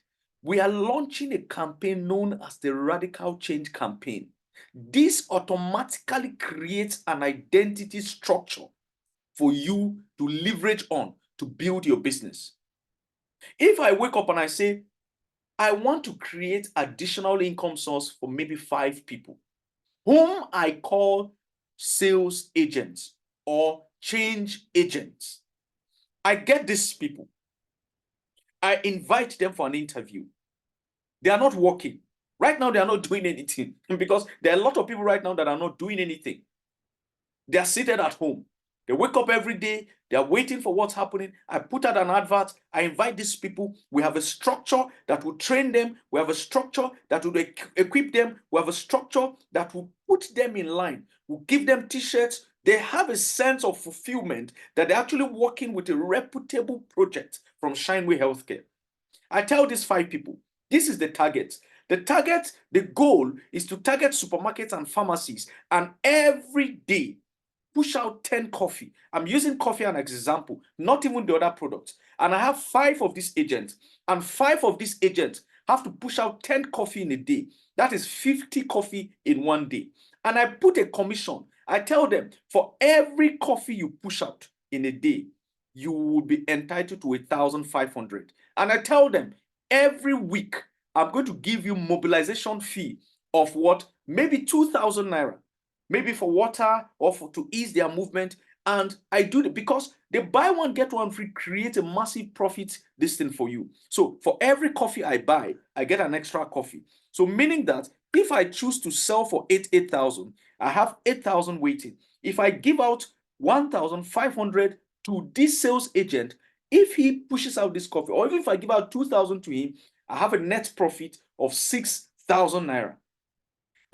we are launching a campaign known as the Radical Change Campaign. This automatically creates an identity structure for you to leverage on to build your business. If I wake up and I say, I want to create additional income source for maybe 5 people, whom I call sales agents or change agents. I get these people. I invite them for an interview. They are not working. Right now, they are not doing anything because there are a lot of people right now that are not doing anything. They are seated at home. They wake up every day. They are waiting for what's happening. I put out an advert. I invite these people. We have a structure that will train them. We have a structure that will equip them. We have a structure that will put them in line. We'll give them t-shirts. They have a sense of fulfillment that they're actually working with a reputable project from Shineway Healthcare. I tell these 5 people, this is the target. The goal is to target supermarkets and pharmacies, and every day push out 10 coffee. I'm using coffee as an example, not even the other products. And I have 5 of these agents, and 5 of these agents have to push out 10 coffee in a day. That is 50 coffee in one day. And I put a commission. I tell them, for every coffee you push out in a day, you will be entitled to 1,500. And I tell them, every week, I'm going to give you mobilization fee of what? Maybe 2,000 naira. Maybe for water or to ease their movement. And I do it because the buy one, get one free create a massive profit this thing for you. So for every coffee I buy, I get an extra coffee. So meaning that if I choose to sell for 8,000, I have 8,000 waiting. If I give out 1,500 to this sales agent, if he pushes out this coffee, or even if I give out 2,000 to him, I have a net profit of 6,000 naira.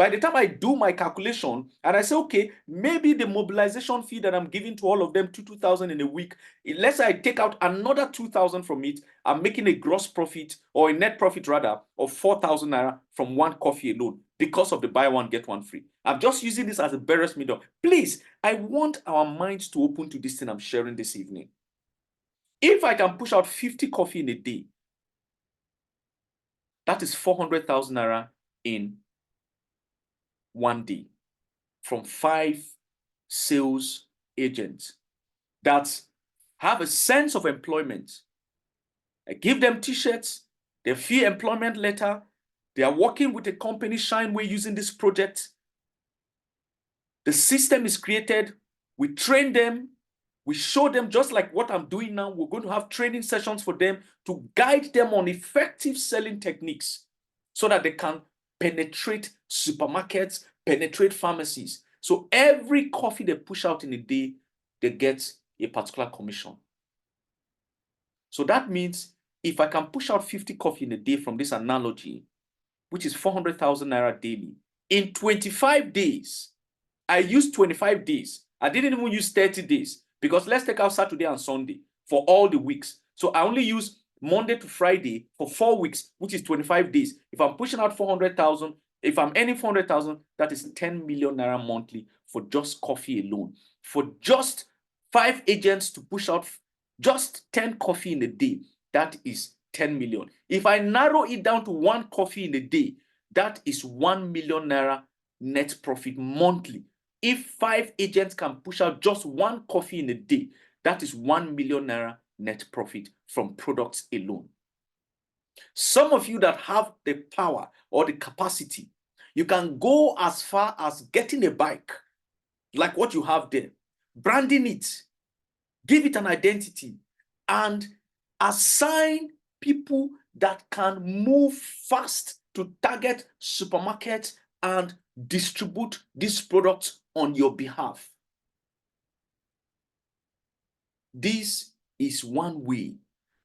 By the time I do my calculation and I say, okay, maybe the mobilization fee that I'm giving to all of them, 2,000 in a week, let's say I take out another 2,000 from it, I'm making a gross profit or a net profit rather of 4,000 naira from one coffee alone because of the buy one, get one free. I'm just using this as a barest middle. Please, I want our minds to open to this thing I'm sharing this evening. If I can push out 50 coffee in a day, that is 400,000 naira in one day from 5 sales agents that have a sense of employment. I give them t-shirts, they fill employment letter, they are working with a company, Shineway, using this project. The system is created, we train them, we show them, just like what I'm doing now. We're going to have training sessions for them to guide them on effective selling techniques so that they can penetrate supermarkets, penetrate pharmacies. So every coffee they push out in a day, they get a particular commission. So that means if I can push out 50 coffee in a day from this analogy, which is 400,000 naira daily, in 25 days, I used 25 days. I didn't even use 30 days because let's take out Saturday and Sunday for all the weeks. So I only use Monday to Friday for 4 weeks, which is 25 days. If I'm pushing out 400,000, if I'm earning 400,000, that is 10 million naira monthly for just coffee alone. For just 5 agents to push out just 10 coffee in a day, that is 10 million. If I narrow it down to 1 coffee in a day, that is 1 million naira net profit monthly. If 5 agents can push out just 1 coffee in a day, that is 1 million naira net profit from products alone. Some of you that have the power or the capacity, you can go as far as getting a bike, like what you have there, branding it, give it an identity, and assign people that can move fast to target supermarkets and distribute these products on your behalf. This is one way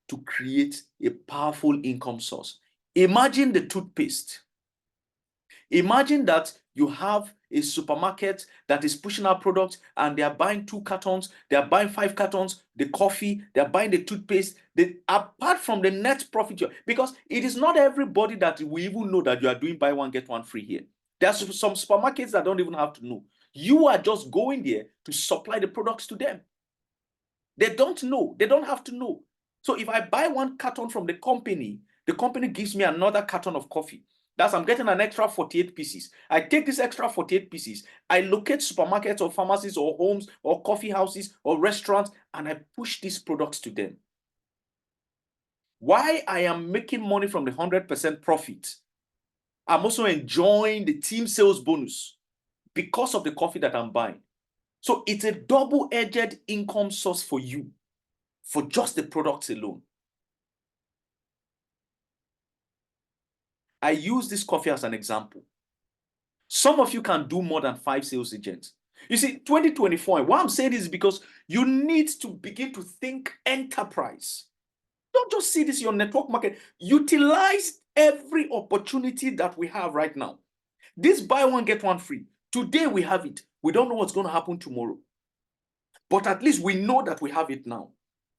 to create a powerful income source. Imagine the toothpaste. Imagine that you have a supermarket that is pushing out products and they are buying 2 cartons, they are buying 5 cartons, the coffee, they are buying the toothpaste. Apart from the net profit, because it is not everybody that will even know that you are doing buy one, get one free here. There are some supermarkets that don't even have to know. You are just going there to supply the products to them. They don't know. They don't have to know. So if I buy 1 carton from the company gives me another carton of coffee. That's, I'm getting an extra 48 pieces. I take this extra 48 pieces, I locate supermarkets or pharmacies or homes or coffee houses or restaurants, and I push these products to them. Why I am making money from the 100% profit, I'm also enjoying the team sales bonus because of the coffee that I'm buying. So it's a double-edged income source for you, for just the products alone. I use this coffee as an example. Some of you can do more than 5 sales agents. You see, 2024, why I'm saying this is because you need to begin to think enterprise. Don't just see this in your network market. Utilize every opportunity that we have right now. This buy one, get one free. Today we have it. We don't know what's going to happen tomorrow. But at least we know that we have it now.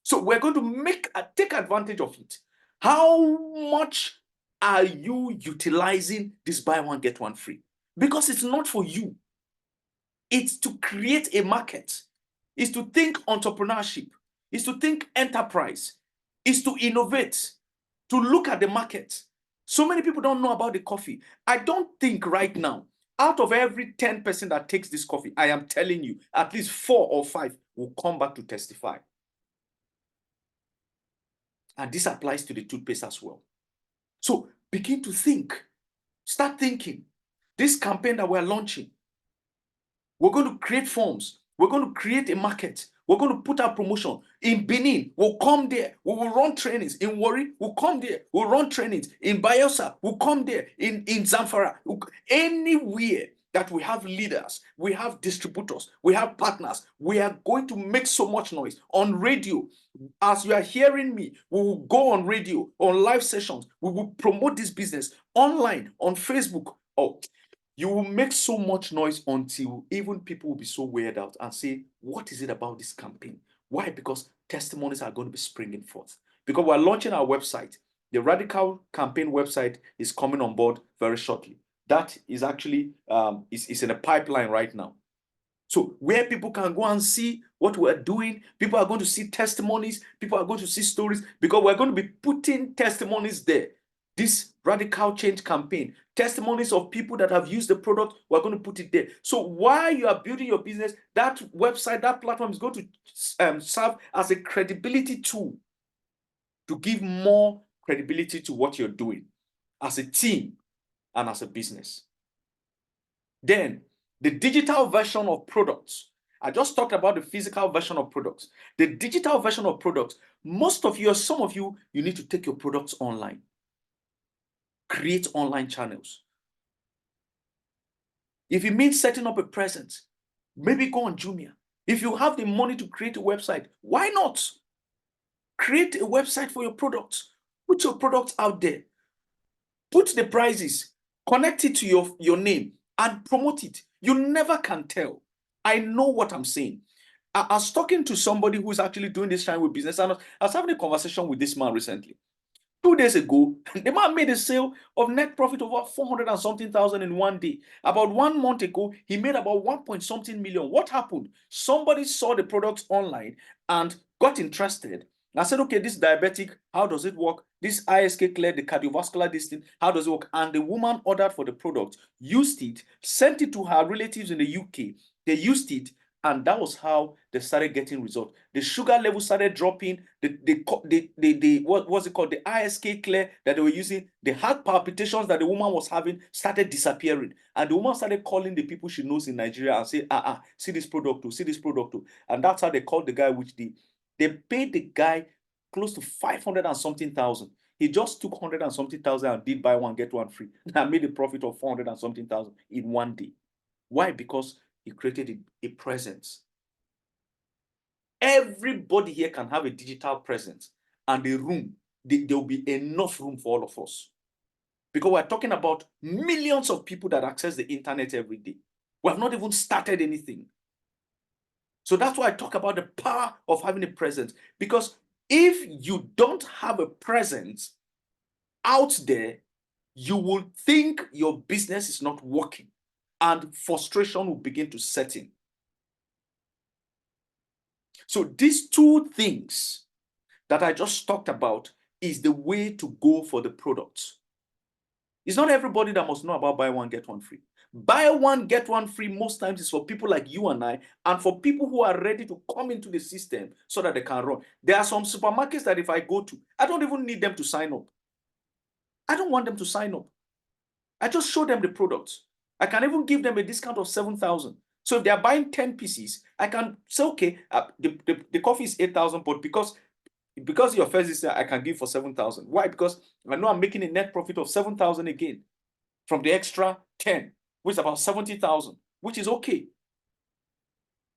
So we're going to take advantage of it. How much are you utilizing this buy one, get one free? Because it's not for you. It's to create a market. It's to think entrepreneurship. It's to think enterprise. It's to innovate, to look at the market. So many people don't know about the coffee. I don't think right now, out of every 10% that takes this coffee, I am telling you, at least 4 or 5 will come back to testify. And this applies to the toothpaste as well. So begin to think. Start thinking. This campaign that we're launching, we're going to create forms. We're going to create a market. We're going to put our promotion. In Benin, we'll come there. We will run trainings. In Warri, we'll come there. We'll run trainings. In Bayelsa, we'll come there. In Zamfara, anywhere that we have leaders, we have distributors, we have partners, we are going to make so much noise. On radio, as you are hearing me, we will go on radio, on live sessions. We will promote this business online, on Facebook. Oh, You will make so much noise until even people will be so weird out and say, what is it about this campaign? Why? Because testimonies are going to be springing forth. Because we're launching our website. The Radical Campaign website is coming on board very shortly. That is actually is in a pipeline right now. So where people can go and see what we're doing, people are going to see testimonies, people are going to see stories, because we're going to be putting testimonies there. This radical change campaign, testimonies of people that have used the product, we're going to put it there. So while you are building your business, that website, that platform is going to serve as a credibility tool to give more credibility to what you're doing as a team and as a business. Then the digital version of products. I just talked about the physical version of products. The digital version of products, most of you or some of you, you need to take your products online. Create online channels. If it means setting up a presence, maybe go on Jumia. If you have the money to create a website, why not? Create a website for your products. Put your products out there. Put the prices, connect it to your name and promote it. You never can tell. I know what I'm saying. I was talking to somebody who's actually doing this Shineway business, and I was having a conversation with this man recently. 2 days ago, the man made a sale of net profit over 400 and something thousand in one day. About 1 month ago, he made about 1 point something million. What happened? Somebody saw the product online and got interested. I said, okay, this diabetic, how does it work? This ISK clear, the cardiovascular distance, how does it work? And the woman ordered for the product, used it, sent it to her relatives in the UK. They used it, and that was how they started getting results. The sugar level started dropping. What's it called? The ISK clear that they were using, the heart palpitations that the woman was having started disappearing. And the woman started calling the people she knows in Nigeria and say, see this product too, see this product too. And that's how they called the guy, which they paid the guy close to 500 and something thousand. He just took 100 and something thousand and did buy one, get one free. And made a profit of 400 and something thousand in one day. Why? Because he created a presence. Everybody here can have a digital presence, and the room, there will be enough room for all of us. Because we're talking about millions of people that access the internet every day. We have not even started anything. So that's why I talk about the power of having a presence. Because if you don't have a presence out there, you will think your business is not working, and frustration will begin to set in. So these two things that I just talked about is the way to go for the products. It's not everybody that must know about buy one, get one free. Buy one, get one free most times is for people like you and I, and for people who are ready to come into the system so that they can run. There are some supermarkets that if I go to, I don't even need them to sign up. I don't want them to sign up. I just show them the products. I can even give them a discount of 7,000. So if they are buying 10 pieces, I can say, okay, the coffee is 8,000, but because your first is I can give for 7,000. Why? Because I know I'm making a net profit of 7,000 again from the extra 10, which is about 70,000, which is okay.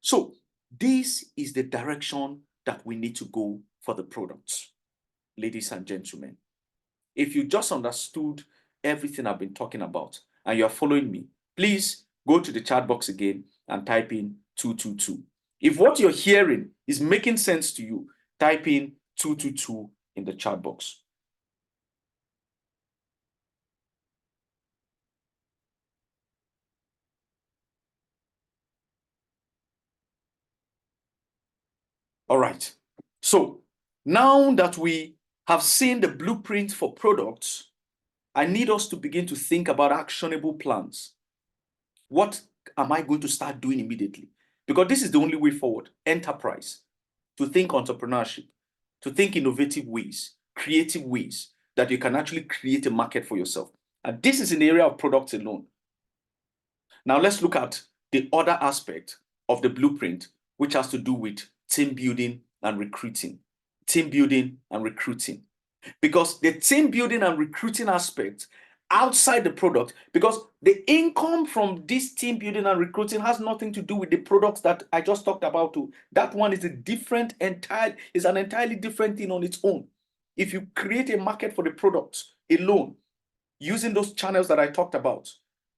So this is the direction that we need to go for the products, ladies and gentlemen. If you just understood everything I've been talking about and you're following me, please go to the chat box again and type in 222. If what you're hearing is making sense to you, type in 222 in the chat box. All right. So now that we have seen the blueprint for products, I need us to begin to think about actionable plans. What am I going to start doing immediately? Because this is the only way forward. Enterprise, to think entrepreneurship, to think innovative ways, creative ways that you can actually create a market for yourself. And this is in the area of products alone. Now let's look at the other aspect of the blueprint, which has to do with team building and recruiting. Team building and recruiting. Because the team building and recruiting aspect outside the product, because the income from this team building and recruiting has nothing to do with the products that I just talked about too. That one is an entirely different thing on its own. If you create a market for the products alone, using those channels that I talked about,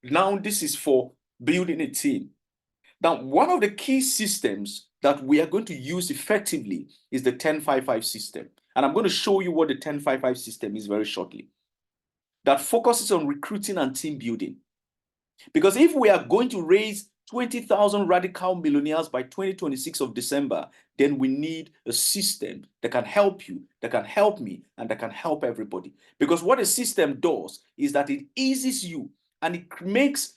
Now, this is for building a team. Now, one of the key systems that we are going to use effectively is the 10-5-5 system. And I'm going to show you what the 10-5-5 system is very shortly. That focuses on recruiting and team building. Because if we are going to raise 20,000 radical millionaires by 2026 of December, then we need a system that can help you, that can help me, and that can help everybody. Because what a system does is that it eases you and it makes,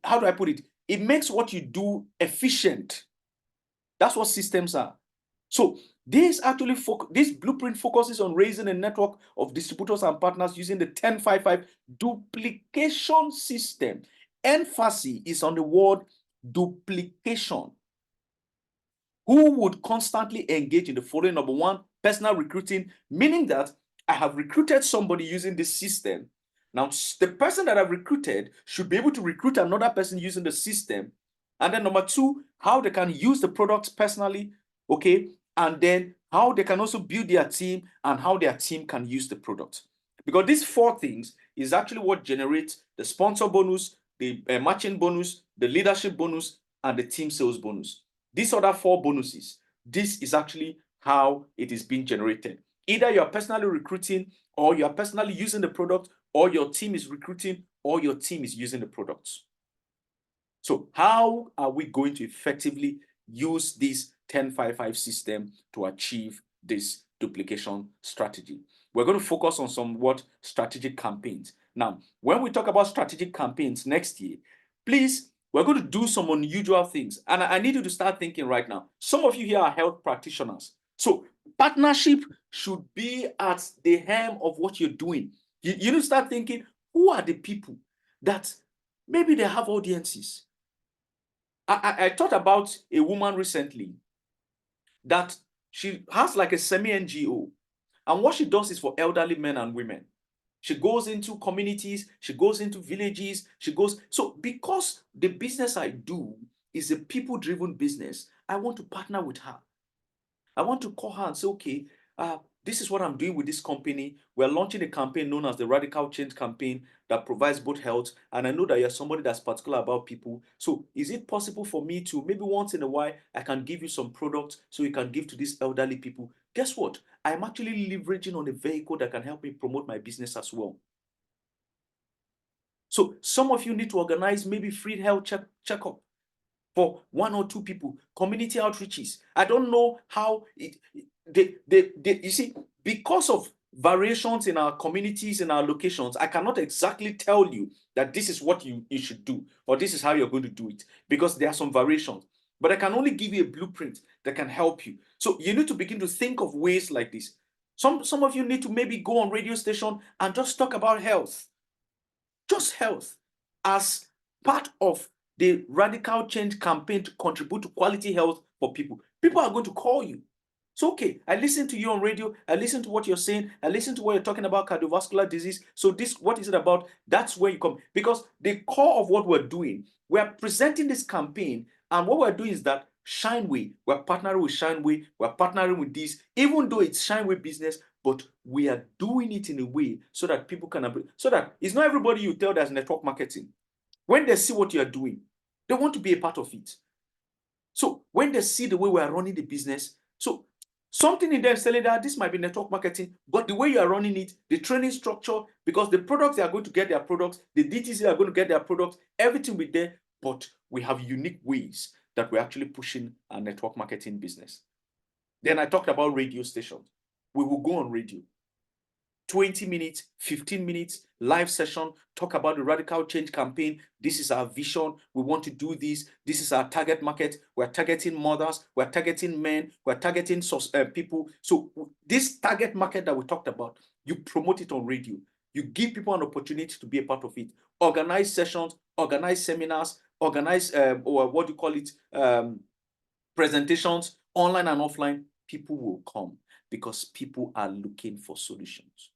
how do I put it? It makes what you do efficient. That's what systems are. So this blueprint focuses on raising a network of distributors and partners using the 10-5-5 duplication system. Emphasis is on the word duplication. Who would constantly engage in the following? Number one, personal recruiting, meaning that I have recruited somebody using this system. Now, the person that I've recruited should be able to recruit another person using the system. And then number two, how they can use the products personally, okay? And then how they can also build their team and how their team can use the product. Because these four things is actually what generates the sponsor bonus, the matching bonus, the leadership bonus, and the team sales bonus. These other four bonuses, this is actually how it is being generated. Either you're personally recruiting, or you're personally using the product, or your team is recruiting, or your team is using the products. So how are we going to effectively use this 10-5-5 system to achieve this duplication strategy? We're going to focus on somewhat strategic campaigns. Now, when we talk about strategic campaigns next year, please, we're going to do some unusual things. And I need you to start thinking right now. Some of you here are health practitioners. So partnership should be at the helm of what you're doing. You need to start thinking, who are the people that maybe they have audiences? I thought about a woman recently that she has like a semi-NGO. And what she does is for elderly men and women. She goes into communities, she goes into villages, so because the business I do is a people-driven business, I want to partner with her. I want to call her and say, okay, this is what I'm doing with this company. We're launching a campaign known as the Radical Change Campaign that provides both health. And I know that you're somebody that's particular about people. So is it possible for me to maybe once in a while, I can give you some products so you can give to these elderly people? Guess what? I'm actually leveraging on a vehicle that can help me promote my business as well. So some of you need to organize maybe free health checkup for one or two people, community outreaches. I don't know how you see, because of variations in our communities, in our locations, I cannot exactly tell you that this is what you should do, or this is how you're going to do it, because there are some variations. But I can only give you a blueprint that can help you. So you need to begin to think of ways like this. Some of you need to maybe go on radio station and just talk about health. Just health as part of the radical change campaign to contribute to quality health for people. People are going to call you. So, okay, I listen to you on radio. I listen to what you're saying. I listen to what you're talking about, cardiovascular disease. So this, what is it about? That's where you come. Because the core of what we're doing, we're presenting this campaign. And what we're doing is that Shineway, we're partnering with Shineway. We're partnering with this, even though it's Shineway business, but we are doing it in a way so that people can, so that it's not everybody you tell that's network marketing. When they see what you're doing, they want to be a part of it. So when they see the way we are running the business, so something in them is telling that this might be network marketing, but the way you are running it, the training structure, because the products, they are going to get their products, the DTC are going to get their products, everything with there, but we have unique ways that we're actually pushing our network marketing business. Then I talked about radio stations. We will go on radio. 20 minutes, 15 minutes, live session, talk about the radical change campaign. This is our vision. We want to do this. This is our target market. We're targeting mothers. We're targeting men. We're targeting people. So this target market that we talked about, you promote it on radio. You give people an opportunity to be a part of it. Organize sessions, organize seminars, organize, or what do you call it, presentations, online and offline. People will come because people are looking for solutions.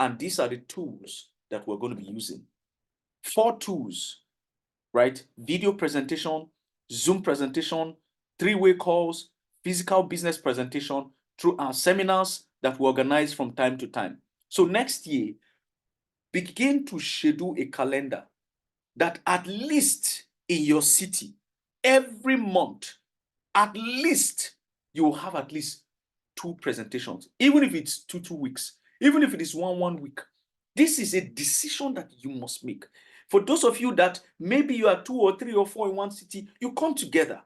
And these are the tools that we're going to be using. 4 tools, right? Video presentation, Zoom presentation, 3-way calls, physical business presentation through our seminars that we organize from time to time. So next year, begin to schedule a calendar that at least in your city, every month, at least you will have at least 2 presentations, even if it's 2 weeks, even if it is 1 week. This is a decision that you must make. For those of you that maybe you are 2 or 3 or 4 in one city, you come together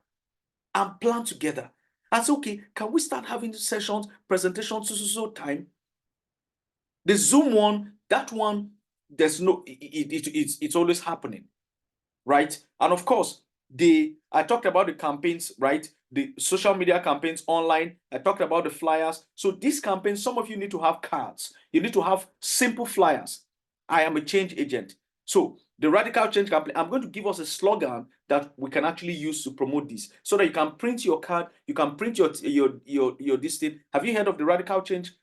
and plan together and say, okay, can we start having sessions, presentations, so time? The Zoom one, that one, there's no, it's always happening, right? And of course, I talked about the campaigns, right? The social media campaigns online. I talked about the flyers. So these campaigns, some of you need to have cards. You need to have simple flyers. I am a change agent. So the Radical Change campaign, I'm going to give us a slogan that we can actually use to promote this, so that you can print your card, you can print your this thing. Have you heard of the Radical Change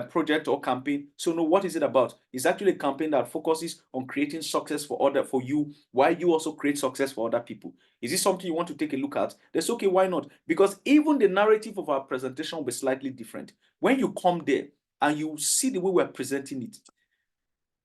project or campaign? So no, what is it about? It's actually a campaign that focuses on creating success for you, while you also create success for other people. Is this something you want to take a look at? That's okay, why not? Because even the narrative of our presentation will be slightly different. When you come there and you see the way we're presenting it,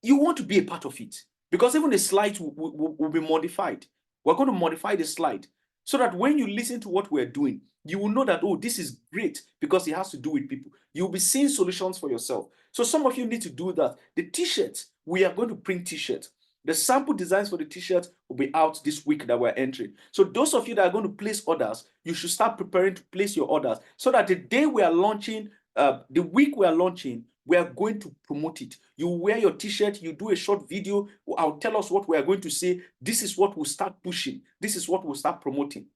you want to be a part of it, because even the slides will be modified. We're going to modify the slide so that when you listen to what we're doing, you will know that, oh, this is great because it has to do with people. You'll be seeing solutions for yourself. So some of you need to do that. The t-shirts, we are going to print t-shirts. The sample designs for the t-shirts will be out this week that we're entering. So those of you that are going to place orders, you should start preparing to place your orders, so that the day we are launching, the week we are launching, we are going to promote it. You wear your t-shirt, you do a short video, I'll tell us what we are going to say. This is what we'll start pushing. This is what we'll start promoting.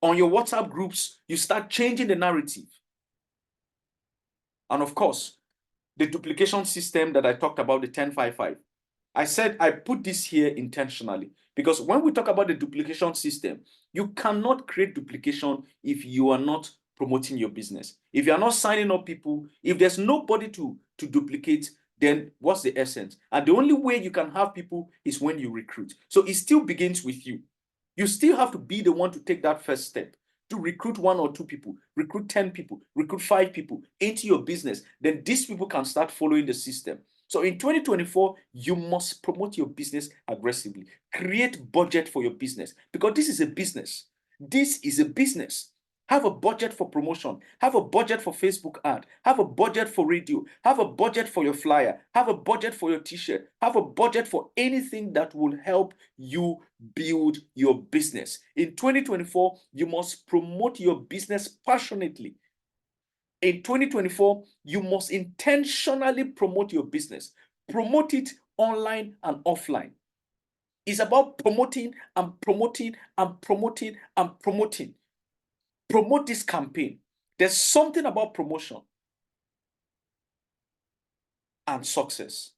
On your WhatsApp groups, you start changing the narrative. And of course, the duplication system that I talked about, the 10-5-5. I said I put this here intentionally, because when we talk about the duplication system, you cannot create duplication if you are not promoting your business. If you are not signing up people, if there's nobody to duplicate, then what's the essence? And the only way you can have people is when you recruit. So it still begins with you. You still have to be the one to take that first step, to recruit 1 or 2 people, recruit 10 people, recruit 5 people into your business. Then these people can start following the system. So in 2024, you must promote your business aggressively. Create budget for your business, because this is a business. This is a business. Have a budget for promotion. Have a budget for Facebook ad. Have a budget for radio. Have a budget for your flyer. Have a budget for your t-shirt. Have a budget for anything that will help you build your business. In 2024, you must promote your business passionately. In 2024, you must intentionally promote your business. Promote it online and offline. It's about promoting and promoting and promoting and promoting. Promote this campaign. There's something about promotion and success.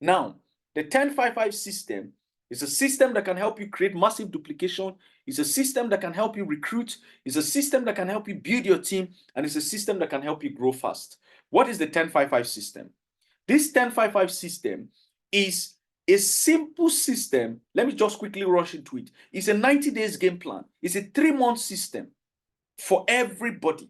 Now, the 10-5-5 system is a system that can help you create massive duplication. It's a system that can help you recruit. It's a system that can help you build your team. And it's a system that can help you grow fast. What is the 10-5-5 system? This 10-5-5 system is a simple system. Let me just quickly rush into it. It's a 90 days game plan. It's a 3-month system for everybody,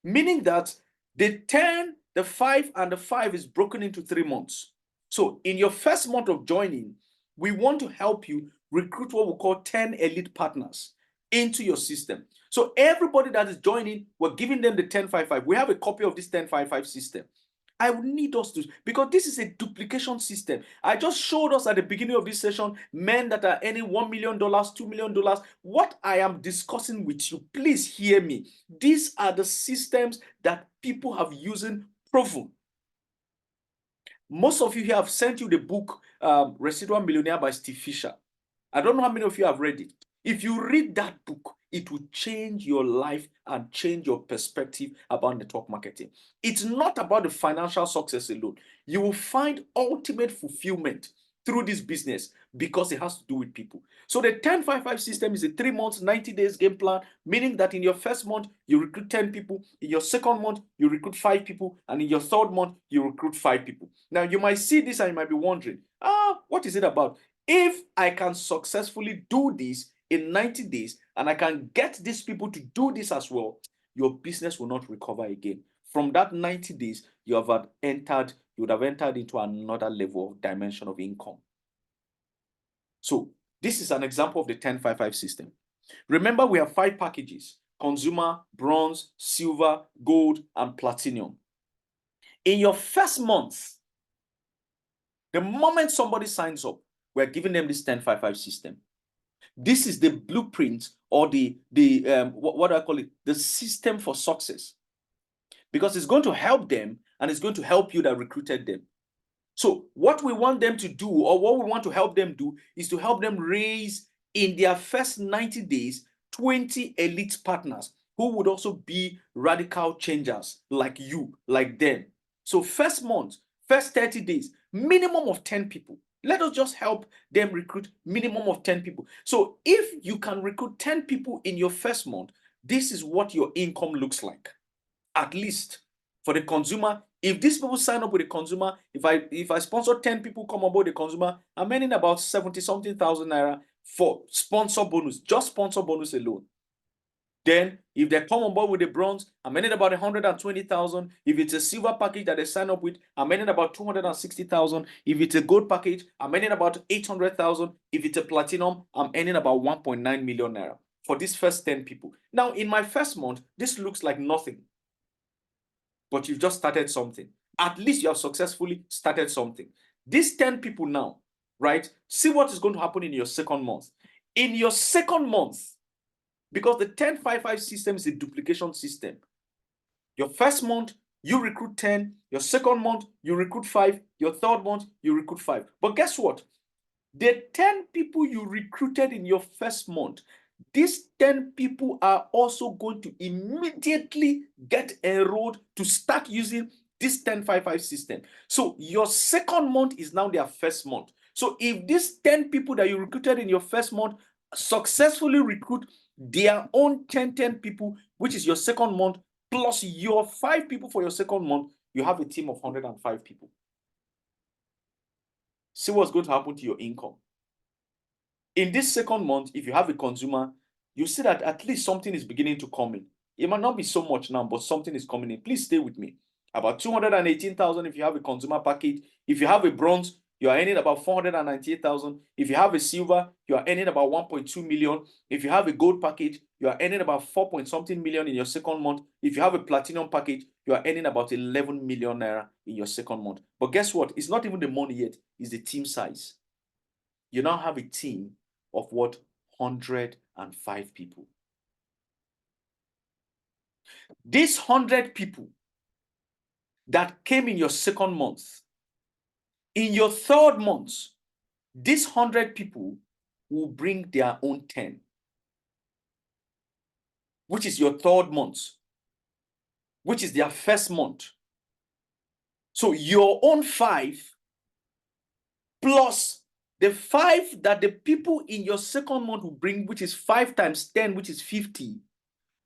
meaning that the 10, the 5, and the 5 is broken into 3 months. So in your first month of joining, we want to help you recruit what we call 10 elite partners into your system. So everybody that is joining, we're giving them the 10-5-5. We have a copy of this 10-5-5 system. I would need us to, because this is a duplication system. I just showed us at the beginning of this session men that are earning $1 million, $2 million. What I am discussing with you, please hear me. These are the systems that people have using proven. Most of you here have sent you the book Residual Millionaire by Steve Fisher. I don't know how many of you have read it. If you read that book, it will change your life and change your perspective about network marketing. It's not about the financial success alone. You will find ultimate fulfillment through this business because it has to do with people. So the 10-5-5 system is a 3 months, 90 days game plan, meaning that in your first month, you recruit 10 people. In your second month, you recruit 5 people. And in your third month, you recruit 5 people. Now, you might see this and you might be wondering, what is it about? If I can successfully do this in 90 days and I can get these people to do this as well, your business will not recover again. From that 90 days, you would have entered into another level of dimension of income. So this is an example of the 10-5-5 system. Remember, we have 5 packages: consumer, bronze, silver, gold, and platinum. In your first month, the moment somebody signs up, we're giving them this 10-5-5 system. This is the blueprint, or what do I call it? The system for success. Because it's going to help them, and it's going to help you that recruited them. So what we want them to do, or what we want to help them do, is to help them raise in their first 90 days 20 elite partners who would also be radical changers like you, like them. So first month, first 30 days, minimum of 10 people. Let us just help them recruit minimum of 10 people. So if you can recruit 10 people in your first month, this is what your income looks like. At least for the consumer, if these people sign up with the consumer, if I sponsor 10 people come aboard the consumer, I'm earning about 70-something thousand naira for sponsor bonus, just sponsor bonus alone. Then if they come on board with the bronze, I'm earning about 120,000. If it's a silver package that they sign up with, I'm earning about 260,000. If it's a gold package, I'm earning about 800,000. If it's a platinum, I'm earning about 1.9 million naira for these first 10 people. Now, in my first month, this looks like nothing, but you've just started something. At least you have successfully started something. These 10 people now, right? See what is going to happen in your second month. In your second month, because the 10-5-5 system is a duplication system. Your first month, you recruit 10. Your second month, you recruit 5. Your third month, you recruit 5. But guess what? The 10 people you recruited in your first month, these 10 people are also going to immediately get enrolled to start using this 10-5-5 system. So your second month is now their first month. So if these 10 people that you recruited in your first month successfully recruit their own 10 people, which is your second month, plus your 5 people for your second month, you have a team of 105 people. See what's going to happen to your income. In this second month, if you have a consumer, you see that at least something is beginning to come in. It might not be so much now, but something is coming in. Please stay with me. About 218,000 if you have a consumer package. If you have a bronze, you are earning about 498,000. If you have a silver, you are earning about 1.2 million. If you have a gold package, you are earning about 4-point-something million in your second month. If you have a platinum package, you are earning about 11 million naira in your second month. But guess what? It's not even the money yet. It's the team size. You now have a team of what? 105 people. These 100 people that came in your second month, in your third month, these 100 people will bring their own 10, which is your third month, which is their first month. So your own 5 plus the 5 that the people in your second month will bring, which is 5 times 10, which is 50,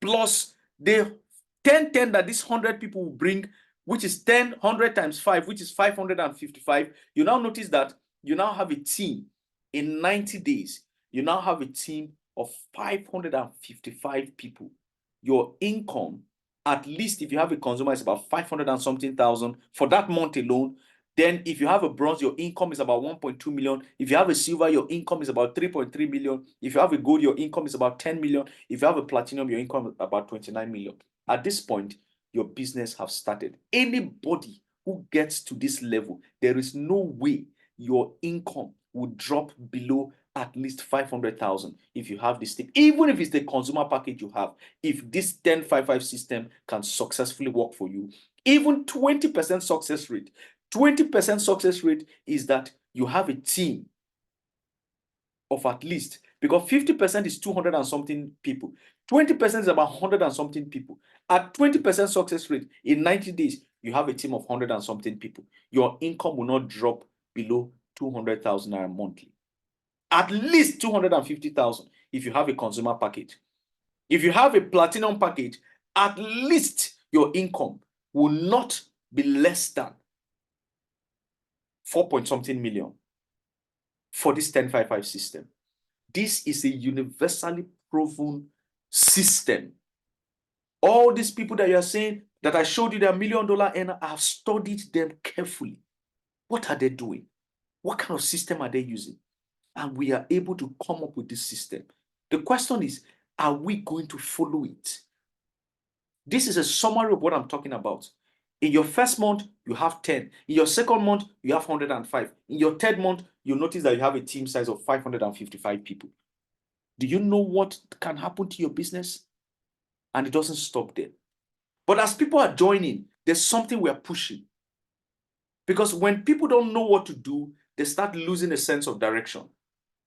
plus the 10 that these 100 people will bring, which is 100 times 5, which is 555. You now notice that you now have a team in 90 days. You now have a team of 555 people. Your income, at least if you have a consumer, is about 500 and something thousand for that month alone. Then if you have a bronze, your income is about 1.2 million. If you have a silver, your income is about 3.3 million. If you have a gold, your income is about 10 million. If you have a platinum, your income is about 29 million. At this point, your business has started. Anybody who gets to this level, there is no way your income will drop below at least 500,000 if you have this thing. Even if it's the consumer package you have, if this 10-5-5 system can successfully work for you, even 20% success rate. 20% success rate is that you have a team of at least, because 50% is 200 and something people. 20% is about 100 and something people. At 20% success rate, in 90 days, you have a team of 100 and something people. Your income will not drop below 200,000 naira monthly. At least 250,000 if you have a consumer package. If you have a platinum package, at least your income will not be less than 4-point-something million for this 10-5-5 system. This is a universally proven system. All these people that you are saying, that I showed you, that $1 million earner, I have studied them carefully. What are they doing? What kind of system are they using? And we are able to come up with this system. The question is, are we going to follow it? This is a summary of what I'm talking about. In your first month, you have 10. In your second month, you have 105. In your third month, you notice that you have a team size of 555 people. Do you know what can happen to your business? And it doesn't stop there. But as people are joining, there's something we are pushing. Because when people don't know what to do, they start losing a sense of direction.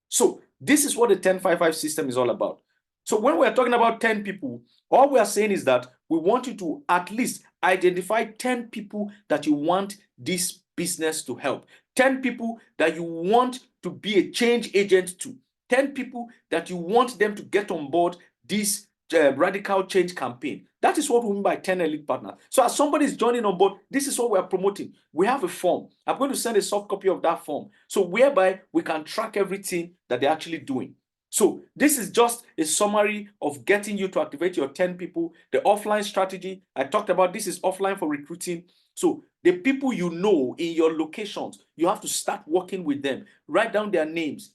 So this is what the 10-5-5 system is all about. So when we're talking about 10 people, all we are saying is that we want you to at least identify 10 people that you want this business to help, 10 people that you want to be a change agent to, 10 people that you want them to get on board this radical change campaign. That is what we mean by 10 elite partners. So as somebody is joining on board, this is what we are promoting. We have a form. I'm going to send a soft copy of that form, so whereby we can track everything that they're actually doing. So this is just a summary of getting you to activate your 10 people. The offline strategy I talked about, this is offline for recruiting. So the people you know in your locations, you have to start working with them. Write down their names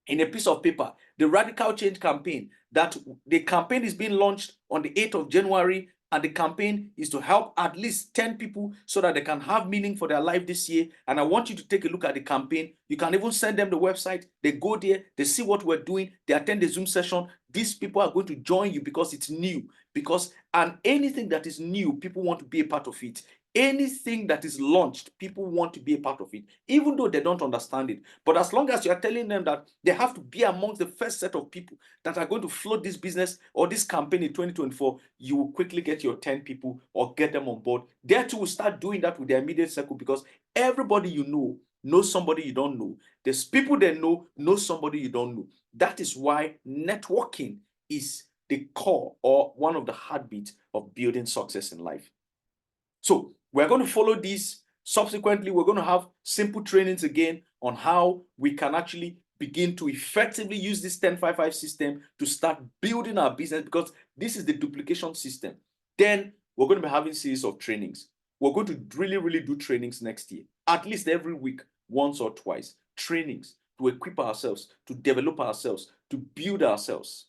in a piece of paper. The radical change campaign, that the campaign is being launched on the 8th of January, and the campaign is to help at least 10 people so that they can have meaning for their life this year. And I want you to take a look at the campaign. You can even send them the website. They go there, they see what we're doing, they attend the Zoom session. These people are going to join you because it's new. And anything that is new, people want to be a part of it. Anything that is launched, people want to be a part of it, even though they don't understand it. But as long as you are telling them that they have to be amongst the first set of people that are going to float this business or this campaign in 2024, you will quickly get your 10 people or get them on board. There too will start doing that with their immediate circle, because everybody you know knows somebody you don't know. There's people they know somebody you don't know. That is why networking is the core or one of the heartbeats of building success in life. So we're going to follow this. Subsequently, we're going to have simple trainings again on how we can actually begin to effectively use this 10-5-5 system to start building our business, because this is the duplication system. Then we're going to be having series of trainings. We're going to really do trainings next year, at least every week, once or twice. Trainings to equip ourselves, to develop ourselves, to build ourselves.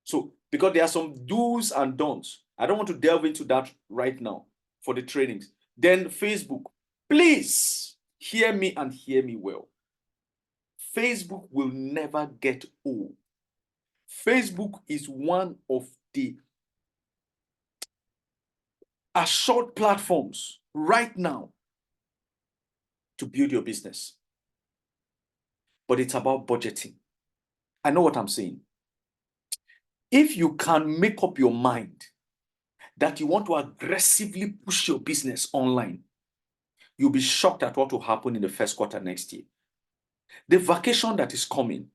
So because there are some do's and don'ts, I don't want to delve into that right now for the trainings. Then Facebook, please hear me and hear me well. Facebook will never get old. Facebook is one of the assured platforms right now to build your business. But it's about budgeting. I know what I'm saying. If you can make up your mind that you want to aggressively push your business online, you'll be shocked at what will happen in the first quarter next year. The vacation that is coming,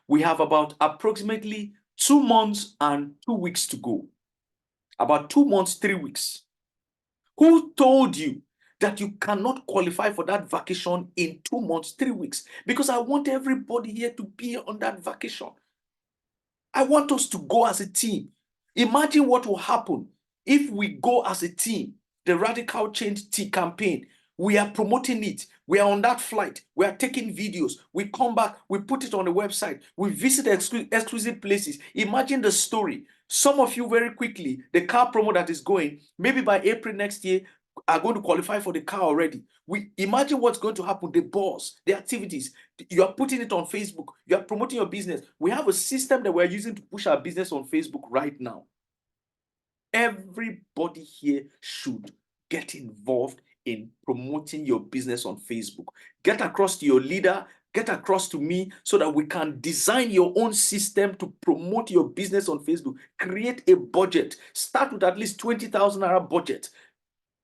we have about approximately 2 months and 2 weeks to go. About 2 months, 3 weeks. Who told you that you cannot qualify for that vacation in 2 months, 3 weeks? Because I want everybody here to be on that vacation. I want us to go as a team. Imagine what will happen if we go as a team. The Radical Change campaign, we are promoting it. We are on that flight. We are taking videos. We come back. We put it on the website. We visit exclusive places. Imagine the story. Some of you very quickly, the car promo that is going, maybe by April next year, are going to qualify for the car already. We imagine what's going to happen, the boss, the activities. You are putting it on Facebook. You are promoting your business. We have a system that we're using to push our business on Facebook right now. Everybody here should get involved in promoting your business on Facebook. Get across to your leader, get across to me, so that we can design your own system to promote your business on Facebook. Create a budget. Start with at least 20,000 naira budget.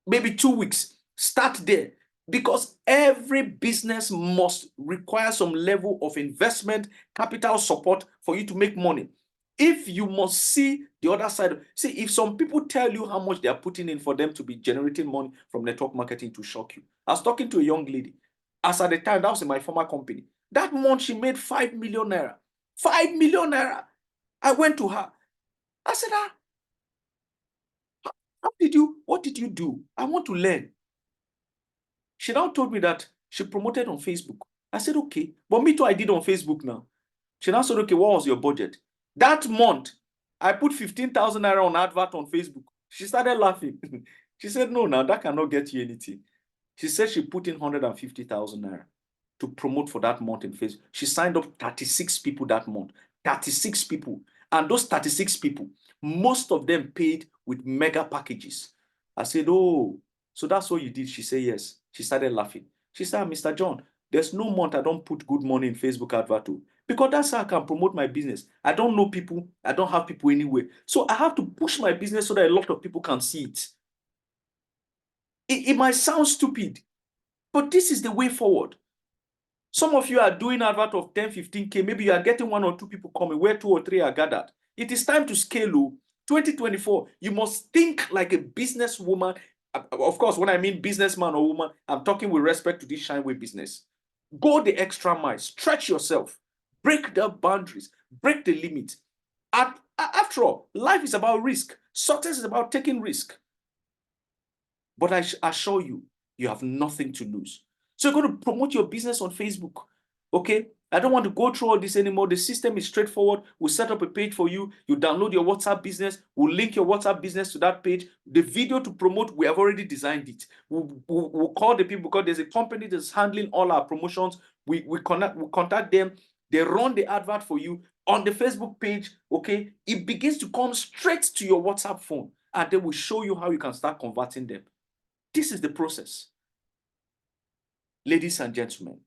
Maybe 2 weeks. Start there. Because every business must require some level of investment, capital support for you to make money. If you must see the other side, see, if some people tell you how much they are putting in for them to be generating money from network marketing, to shock you. I was talking to a young lady. As at the time, that was in my former company. That month, she made 5 million naira. 5 million naira. I went to her. I said, what did you do? I want to learn. She now told me that she promoted on Facebook. I said, okay, but me too, I did on Facebook now. She now said, okay, what was your budget? That month, I put 15,000 naira on advert on Facebook. She started laughing. She said, no, now that cannot get you anything. She said she put in 150,000 naira to promote for that month in Facebook. She signed up 36 people that month. 36 people. And those 36 people, most of them paid with mega packages. I said, oh, so that's what you did? She said, yes. She started laughing. She said, Mr. John, there's no month I don't put good money in Facebook advert too, because that's how I can promote my business. I don't know people. I don't have people anywhere. So I have to push my business so that a lot of people can see it. It might sound stupid, but this is the way forward. Some of you are doing advert of 10, 15K. Maybe you are getting 1 or 2 people coming where 2 or 3 are gathered. It is time to scale. 2024, you must think like a businesswoman. Of course, when I mean businessman or woman, I'm talking with respect to this Shineway business. Go the extra mile, stretch yourself, break the boundaries, break the limit. After all, life is about risk. Success is about taking risk. But I assure you, you have nothing to lose. So you're going to promote your business on Facebook. Okay? I don't want to go through all this anymore. The system is straightforward. We'll set up a page for you. You download your WhatsApp business. We'll link your WhatsApp business to that page. The video to promote, we have already designed it. We'll call the people because there's a company that's handling all our promotions. We contact them. They run the advert for you on the Facebook page. Okay? It begins to come straight to your WhatsApp phone. And they will show you how you can start converting them. This is the process. Ladies and gentlemen,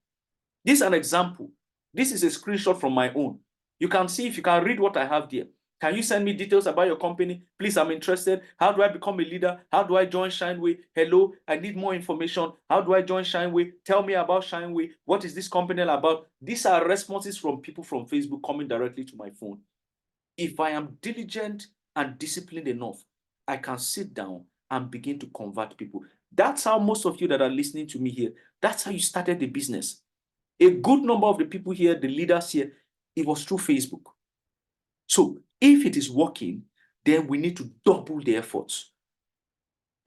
this is an example. This is a screenshot from my own. You can see, if you can read what I have there. Can you send me details about your company? Please, I'm interested. How do I become a leader? How do I join Shineway? Hello, I need more information. How do I join Shineway? Tell me about Shineway. What is this company about? These are responses from people from Facebook coming directly to my phone. If I am diligent and disciplined enough, I can sit down and begin to convert people. That's how most of you that are listening to me here, that's how you started the business. A good number of the people here, the leaders here, it was through Facebook. So if it is working, then we need to double the efforts.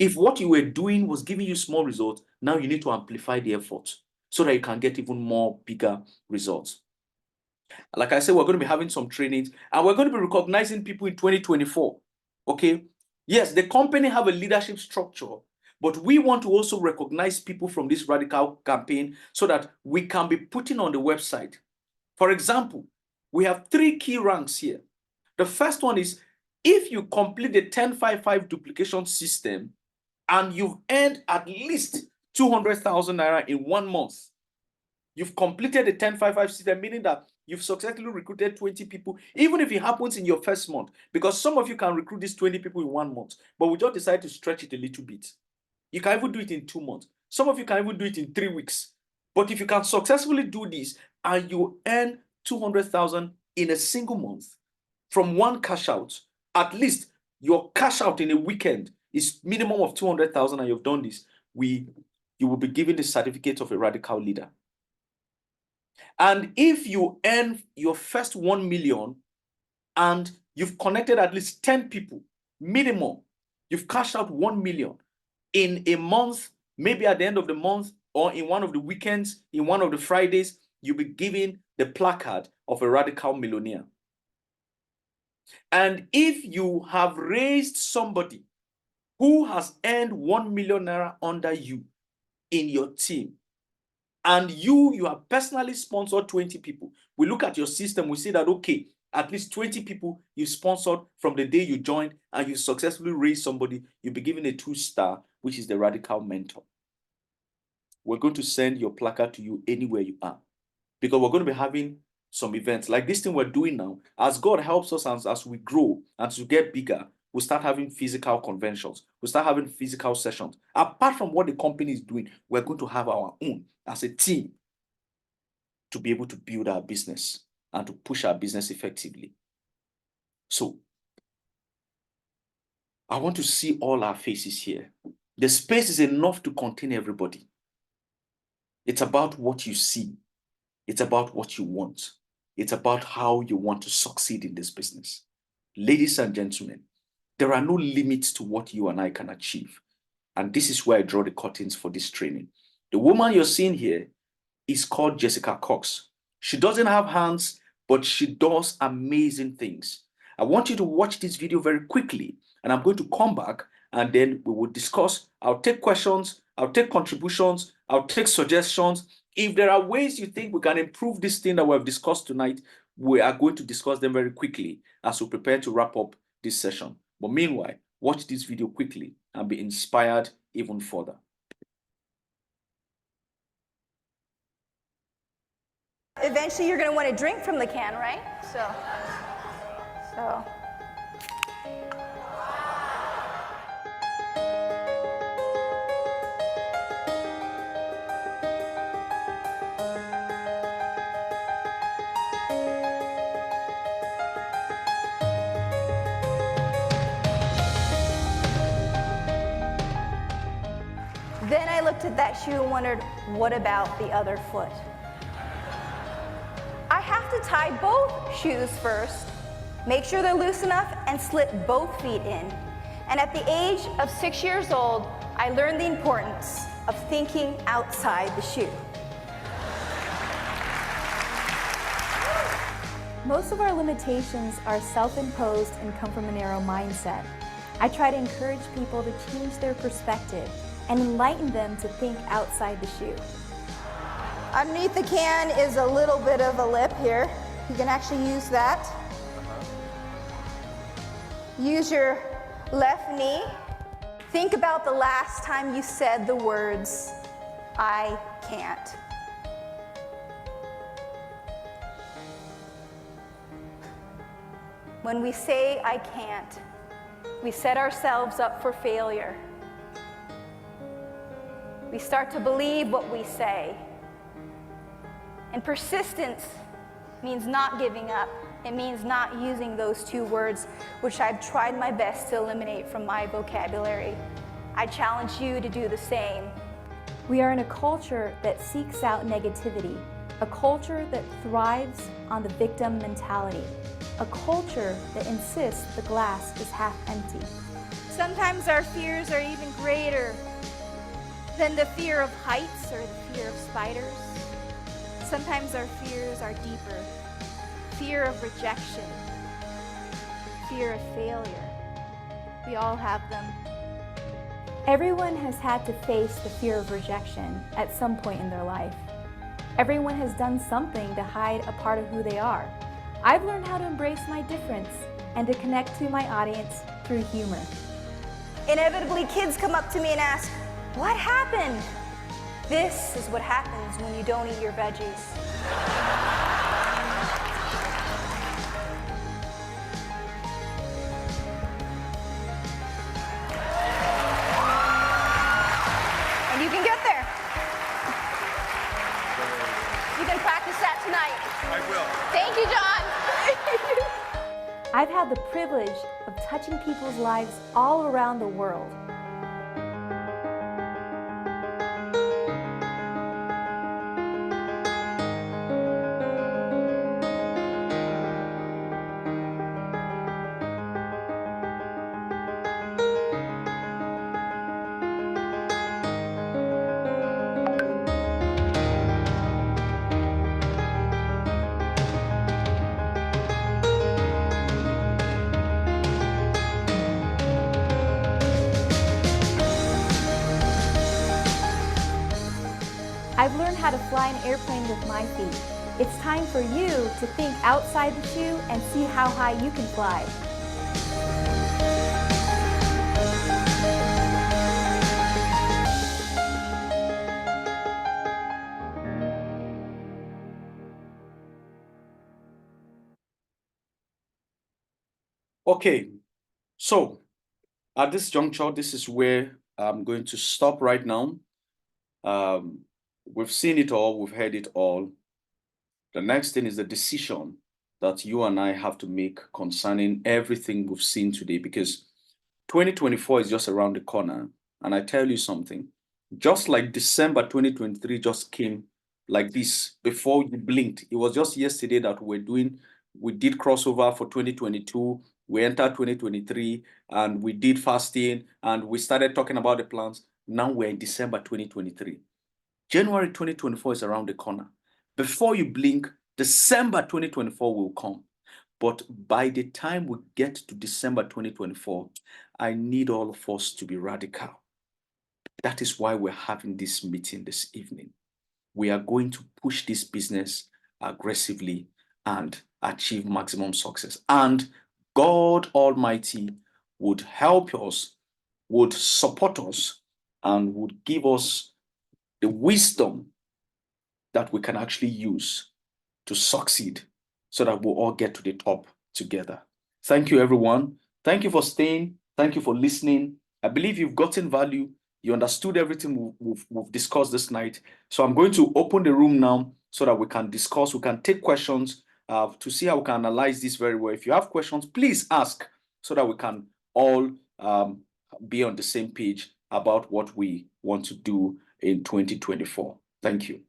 If what you were doing was giving you small results, now you need to amplify the efforts so that you can get even more bigger results. Like I said, we're going to be having some trainings and we're going to be recognizing people in 2024. Okay. Yes, the company have a leadership structure, but we want to also recognize people from this radical campaign so that we can be putting on the website. For example, we have 3 key ranks here. The first one is if you complete the 10-5-5 duplication system and you've earned at least 200,000 naira in 1 month, you've completed the 10-5-5 system, meaning that you've successfully recruited 20 people, even if it happens in your first month, because some of you can recruit these 20 people in 1 month, but we just decided to stretch it a little bit. You can even do it in 2 months. Some of you can even do it in 3 weeks. But if you can successfully do this and you earn 200,000 in a single month from 1 cash out, at least your cash out in a weekend is minimum of 200,000 and you've done this, you will be given the certificate of a radical leader. And if you earn your first 1 million and you've connected at least 10 people, minimum, you've cashed out 1 million in a month, maybe at the end of the month or in one of the weekends, in one of the Fridays, you'll be given the placard of a radical millionaire. And if you have raised somebody who has earned 1 million naira under you in your team, and you have personally sponsored 20 people, we look at your system, we see that, okay, at least 20 people you sponsored from the day you joined and you successfully raised somebody, you'll be given a 2-star, which is the radical mentor. We're going to send your placard to you anywhere you are, because we're going to be having some events like this thing we're doing now. As God helps us and as we grow and to get bigger, we'll start having physical conventions. We'll start having physical sessions. Apart from what the company is doing, we're going to have our own as a team to be able to build our business and to push our business effectively. So I want to see all our faces here. The space is enough to contain everybody. It's about what you see. It's about what you want. It's about how you want to succeed in this business. Ladies and gentlemen, there are no limits to what you and I can achieve. And this is where I draw the curtains for this training. The woman you're seeing here is called Jessica Cox. She doesn't have hands, but she does amazing things. I want you to watch this video very quickly, and I'm going to come back and then we will discuss. I'll take questions, I'll take contributions, I'll take suggestions. If there are ways you think we can improve this thing that we have discussed tonight, we are going to discuss them very quickly as we prepare to wrap up this session. But meanwhile, watch this video quickly and be inspired even further. Eventually you're going to want to drink from the can, right? So. Then I looked at that shoe and wondered, what about the other foot? I have to tie both shoes first, make sure they're loose enough, and slip both feet in. And at the age of 6 years old, I learned the importance of thinking outside the shoe. Most of our limitations are self-imposed and come from a narrow mindset. I try to encourage people to change their perspective and enlighten them to think outside the shoe. Underneath the can is a little bit of a lip here. You can actually use that. Use your left knee. Think about the last time you said the words, I can't. When we say I can't, we set ourselves up for failure. We start to believe what we say. And persistence means not giving up. It means not using those two words, which I've tried my best to eliminate from my vocabulary. I challenge you to do the same. We are in a culture that seeks out negativity, a culture that thrives on the victim mentality, a culture that insists the glass is half empty. Sometimes our fears are even greater than the fear of heights or the fear of spiders. Sometimes our fears are deeper. Fear of rejection, fear of failure. We all have them. Everyone has had to face the fear of rejection at some point in their life. Everyone has done something to hide a part of who they are. I've learned how to embrace my difference and to connect to my audience through humor. Inevitably, kids come up to me and ask, "What happened?" This is what happens when you don't eat your veggies. And you can get there. You can practice that tonight. I will. Thank you, John. I've had the privilege of touching people's lives all around the world. I've learned how to fly an airplane with my feet. It's time for you to think outside the shoe and see how high you can fly. Okay, so at this juncture, this is where I'm going to stop right now. We've seen it all, we've heard it all. The next thing is the decision that you and I have to make concerning everything we've seen today, because 2024 is just around the corner. And I tell you something, just like December 2023 just came like this before you blinked. It was just yesterday that we did crossover for 2022. we entered 2023 and we did fasting and we started talking about the plans. Now we're in December 2023. January 2024 is around the corner. Before you blink, December 2024 will come. But by the time we get to December 2024, I need all of us to be radical. That is why we're having this meeting this evening. We are going to push this business aggressively and achieve maximum success. And God Almighty would help us, would support us, and would give us the wisdom that we can actually use to succeed so that we'll all get to the top together. Thank you, everyone. Thank you for staying. Thank you for listening. I believe you've gotten value. You understood everything we've discussed this night. So I'm going to open the room now so that we can discuss, we can take questions to see how we can analyze this very well. If you have questions, please ask so that we can all be on the same page about what we want to do in 2024. Thank you.